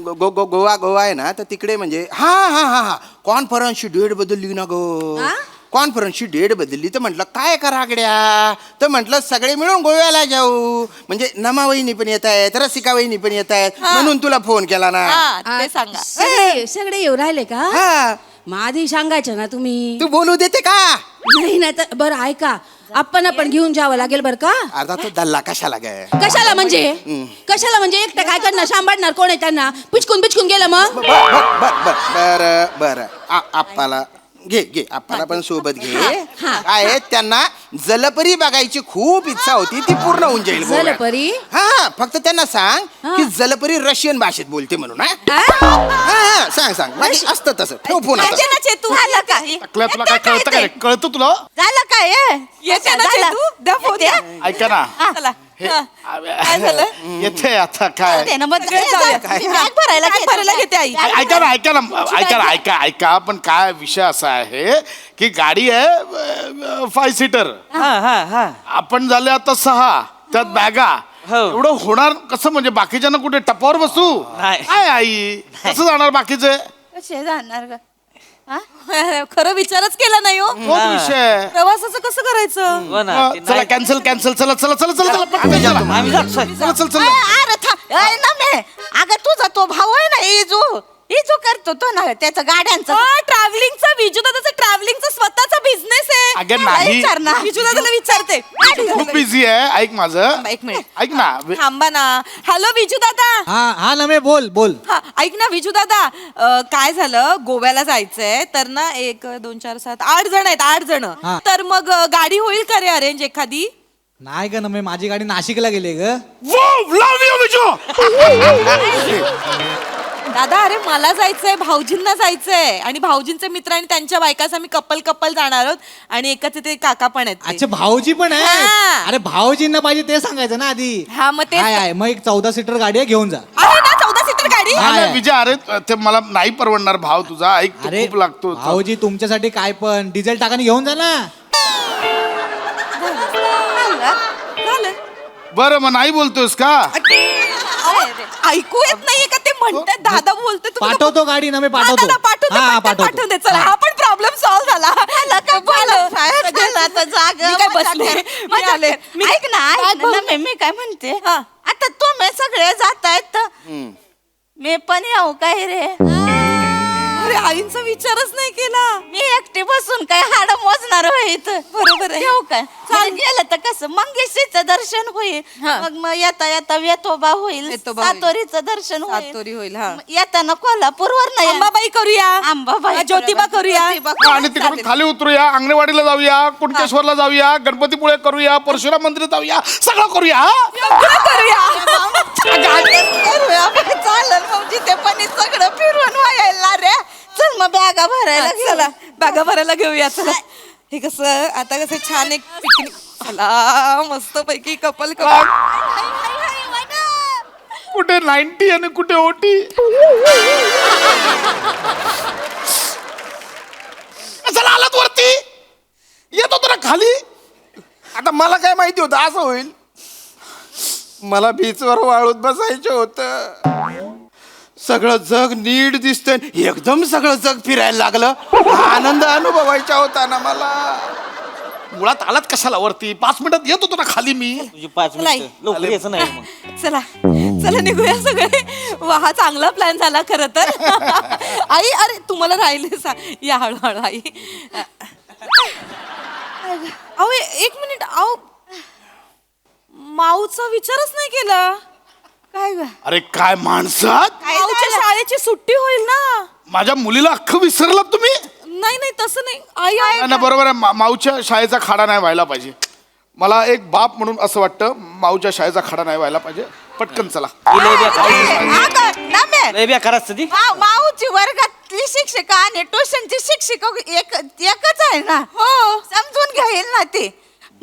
गोवा आहे ना, तर तिकडे म्हणजे हा कॉन्फरन्सची डेट बदलली ना गो. हा? कॉन्फरन्सची डेट बदलली तर म्हटलं काय करा आगड्या, तर म्हटलं सगळे मिळून गोव्याला जाऊ. म्हणजे नमा वहिनी पण येत आहेत, रसिका वहिनी पण येत आहेत, म्हणून तुला फोन केला ना. हा, ते सांगा. सगळे येऊ राहिले का? हा मग आधी सांगायचं ना तुम्ही. तू बोलू देते का? नाही ना तर बरं ऐका, आपण घेऊन जावं लागेल बरं का. अर्धा तो दल्ला कशाला गे. कशाला म्हणजे एकटं काय करणार, सांभाळणार कोण आहे त्यांना? पिचकून गेलं मग. बर आप्पाला घे आप्पाला पण सोबत घे. हा. काय त्यांना जलपरी बघायची खूप इच्छा होती, ती पूर्ण होऊन जाईल गोव्यात. जलपरी? हा फक्त त्यांना सांग की जलपरी रशियन भाषेत बोलते म्हणून. हा सांग बाकी असतं तसं. ठेव फोन आता. येते ना चेतू. आला का? टाकलं तुला काय कळतं काय? कळतं तुला? झालं काय? येते ना चेतू, द्या फोन द्या. ऐका ना, चला. हा. काय झालं? येते आता काय. बॅग भरायला घेते आई. ऐका पण काय विषय असा आहे की गाडी आहे 5 सीटर, आपण झाले आता 6, त्यात बॅगा. एवढं होणार कसं? म्हणजे बाकीच्यांना कुठे टपावर बसू? नाही. काय आई कसं जाणार बाकीचे? कसे जाणार ग खरं विचारच केला नाही हो तोच विषय. प्रवासाचं कसं करायचं हो ना, ते चला नाही- कॅन्सल कॅन्सल चला चला चला चला चला पटकन चला. आम्ही जातोय. चला चल चल अरे ना मे अगं तुझा तो भाऊ आहे ना इजू करतो तो ना त्याचं गाड्यांचं ट्रॅव्हलिंगचा विजूदादाचा ट्रॅव्हलिंगचा स्वतःचा बिझनेस आहे अगं नाही. विचार ना विजूदादाला विचारते खूप बिझी आहे ऐक माझं एक मिनिट ऐक ना थांबा ना हॅलो विजू दादा हा हा नमे बोल बोल. हा ऐक ना विजू दादा काय झालं गोव्याला जायचंय तर ना 1 2 4 7 8 जण आहेत 8 जण हा. तर मग गाडी होईल का रे अरेंज एखादी नाही ग नमे माझी गाडी नाशिकला गेली ग. लव यू विजू. दादा अरे मला जायचंय भाऊजींना जायचंय आणि भाऊजींचे मित्र आणि त्यांच्या बायकाच आम्ही कपल जाणार आहोत आणि एकाचे ते काका पण आहेत ते. अच्छा भाऊजी पण आहे. हा. अरे भाऊजींना पाहिजे ते सांगायचं ना आधी. हा मग ते आहे मग एक 14 सीटर गाडी आहे, घेऊन जा. आहे ना 14 सीटर गाडी हा. नाही, विजय अरे ते मला नाही परवडणार भाव तुझा ऐक तू अरे खूप लागतो भाऊजी तुमच्यासाठी काय पण डिझेल टाकाने घेऊन जा ना. झालं बरं मग नाही बोलतोस का ऐकू येत नाहीये का ते म्हणतात दादा बोलते पाठवतो गाडी ना मी पाठवतो. हा, पाठवून दे चला हा पण प्रॉब्लेम सॉल्व्ह झाला मी काय बसले मी आले ऐक ना मी काय म्हणते आता तुम्ही सगळे जातायत मी पण येऊ काय रे अरे आईंचा विचारच नाही केला मी एकटी बसून काय हाड मोजणार होईत बरोबर आहे. येऊ काय चाल गेलं तर कसं मंगेशीचं दर्शन होईल हा. मग येता येता वेतोबा होईल वेतोबा होईल. सातोरीचं दर्शन होईल सातोरी होईल हा मग येताना कोल्हापूरवर नाही अंबाबाई करूया अंबाबाई ज्योतिबा करूया आणि तिकडून खाली उतरूया अंगणवाडीला जाऊया कुणकेश्वरला जाऊया गणपतीपुळे करूया परशुराम मंदिरात जाऊया सगळं करूया चालेल मग जिथे पण हे सगळं फिरून व्हायला रे चल मग बॅगा भरायला चला बागा भरायला घेऊया चला हे कसं आता कसं छान एक पिकनिक चला मस्त पैकी कपल कुठे 90 आणि कुठे ओटी चला आलात वरती येतो तुला खाली आता मला काय माहिती होतं असं होईल मला बीचवर वाळूत बसायचं होतं सगळं जग नीट दिसतंय एकदम सगळं जग फिरायला लागलं आनंद अनुभवायचा होता ना मला मुळात आलात कशाला वरती 5 मिनिटात येतो तुला खाली मी तुझी 5 मिनिटं लवकर यायचं नाही मग. चला चला निघूया सगळे वा हा चांगला प्लॅन झाला खरं तर आई अरे तुम्हाला राहिले या हळूहळू आई अहो एक मिनिट अहो माऊचा विचारच नाही केला काय ग अरे काय माणसात माऊच्या शाळेची सुट्टी होईल ना माझ्या मुलीला अख्खं विसरलात तुम्ही नाही नाही तसं नाही आई आई नाही, नाही, बरोबर आहे माऊच्या शाळेचा खाडा नाही व्हायला पाहिजे मला एक बाप म्हणून असं वाटतं माऊच्या शाळेचा खाडा नाही व्हायला पाहिजे पटकन चला ती लय बेकार असतं ती. माऊची वर्गातली शिक्षिका आणि ट्युशनची शिक्षिका एकच आहे ना हो समजून घेईल ना ती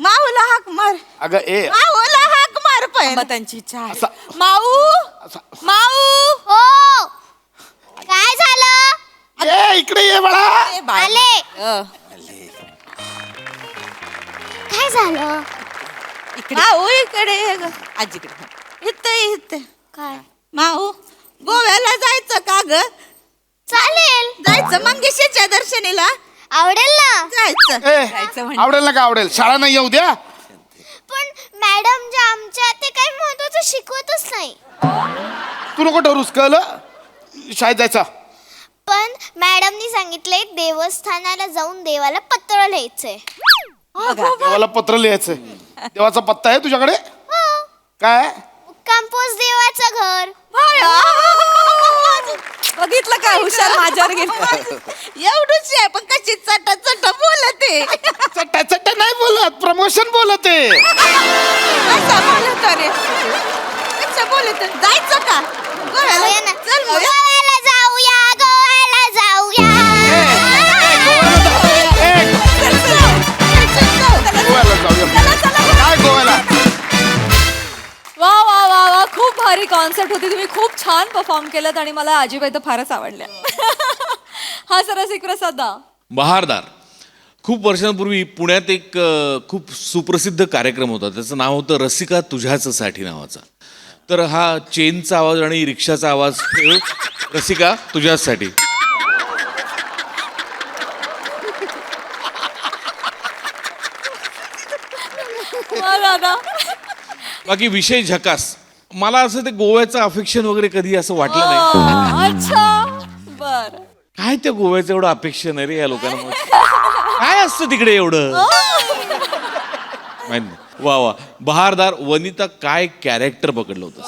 माऊला हाक मार अगं ए माऊला हाक मार बाबा पण त्यांची इच्छा आहे असा- माऊ माऊ हो काय झालं ए इकडे ये बाळा आले काय झालं माऊ इकडे ये ग. आजीकडे इथे काय माऊ गोव्याला जायचं का ग चालेल जायचं मंगेशीच्या दर्शनीला आवडेल ना जायचं ए आवडेल ना का आवडेल शाळा नाही येऊ द्या पण मॅडम जे आमच्या ते काही महत्वाचं शिकवतच नाही तू नको ठरूस कळलं शाळेत जायचा पण मॅडमनी सांगितलंय देवस्थानाला जाऊन देवाला पत्र लिहायचंय देवाला पत्र लिहायचंय देवाचा पत्ता आहे तुझ्याकडे हो काय कंपोज देवाचं घर बघितलं का हुशार माझ्यावर गेलं एवढंच आहे पण कशी चट चट बोलते चट्टा चट्टा नाही बोलत प्रमोशन बोलत आहे कसं बोलत रे कसं बोलत जायचं का जाऊया ना. चल मग. गोव्याला जाऊया गोव्याला जाऊया गोव्याला जाऊया काय गोव्याला वा वा वा वा खूप भारी कॉन्सेप्ट होती तुम्ही खूप छान परफॉर्म केलं आणि मला आजीबाई तर फारच आवडल्या हा सरसिक प्रसाद दा बहारदार खूप वर्षांपूर्वी पुण्यात एक खूप सुप्रसिद्ध कार्यक्रम होता त्याचं नाव होतं रसिका तुझ्याचसाठी नावाचा तर हा चेनचा आवाज आणि रिक्षाचा आवाज ठेव रसिका तुझ्यासाठी दादा. बाकी विषय झकास. मला असं ते गोव्याचं अफेक्शन वगैरे कधी असं वाटलं नाही. अच्छा बर. काय त्या गोव्याचं एवढं अपेक्षण आहे रे या लोकांना. काय असतं तिकडे एवढं माहित नाही. वा वा बहारदार. वनिता काय कॅरेक्टर पकडलं होतं.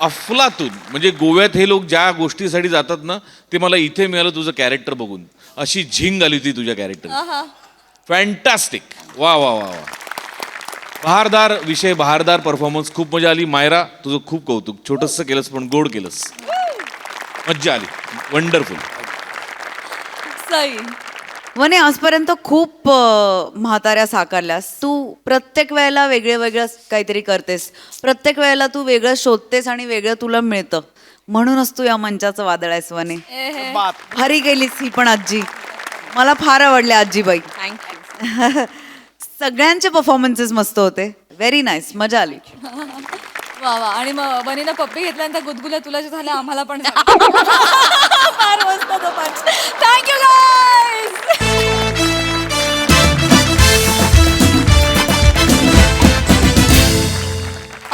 अफलातून. म्हणजे गोव्यात हे लोक ज्या गोष्टीसाठी जातात ना ते मला इथे मिळालं तुझं कॅरेक्टर बघून. अशी झिंग आली होती तुझ्या कॅरेक्टर. फॅन्टास्टिक. वा वा वा वा. बहारदार विषय, बहारदार परफॉर्मन्स. खूप मजा आली. मायरा तुझं खूप कौतुक. छोटंसं केलंस पण गोड केलंस. मज्जा आली. वंडरफुल. सई. वने आजपर्यंत खूप म्हाताऱ्या साकारल्यास. तू प्रत्येक वेळेला वेगळं वेगळं काहीतरी करतेस. प्रत्येक वेळेला तू वेगळं शोधतेस आणि वेगळं तुला मिळतं. म्हणूनच तू या मंचाचं वादळ आहेस वने. भारी गेलीस ही पण आजी. मला फार आवडले आजीबाई. थँक्यू. सगळ्यांचे परफॉर्मन्सेस मस्त होते. Very nice. मजा आली. वा वा. आणि मग बनीनं पप्पी घेतल्यानंतर गुदगुल्या तुला जे झाल्या आम्हाला पण फार मस्त. Thank you guys.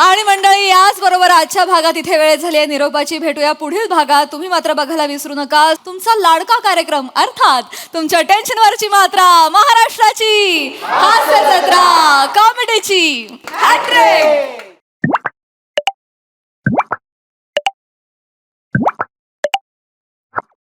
आणि मंडळी याच बरोबर आजच्या भागात इथे वेळ झाली आहे निरोपाची. भेटूया पुढील भागात. तुम्ही मात्र बघायला विसरू नका तुमचा लाडका कार्यक्रम अर्थात तुमच्या टेन्शनवरची मात्रा, महाराष्ट्राची हास्य जत्रा, कॉमेडीची हॅट्रिक.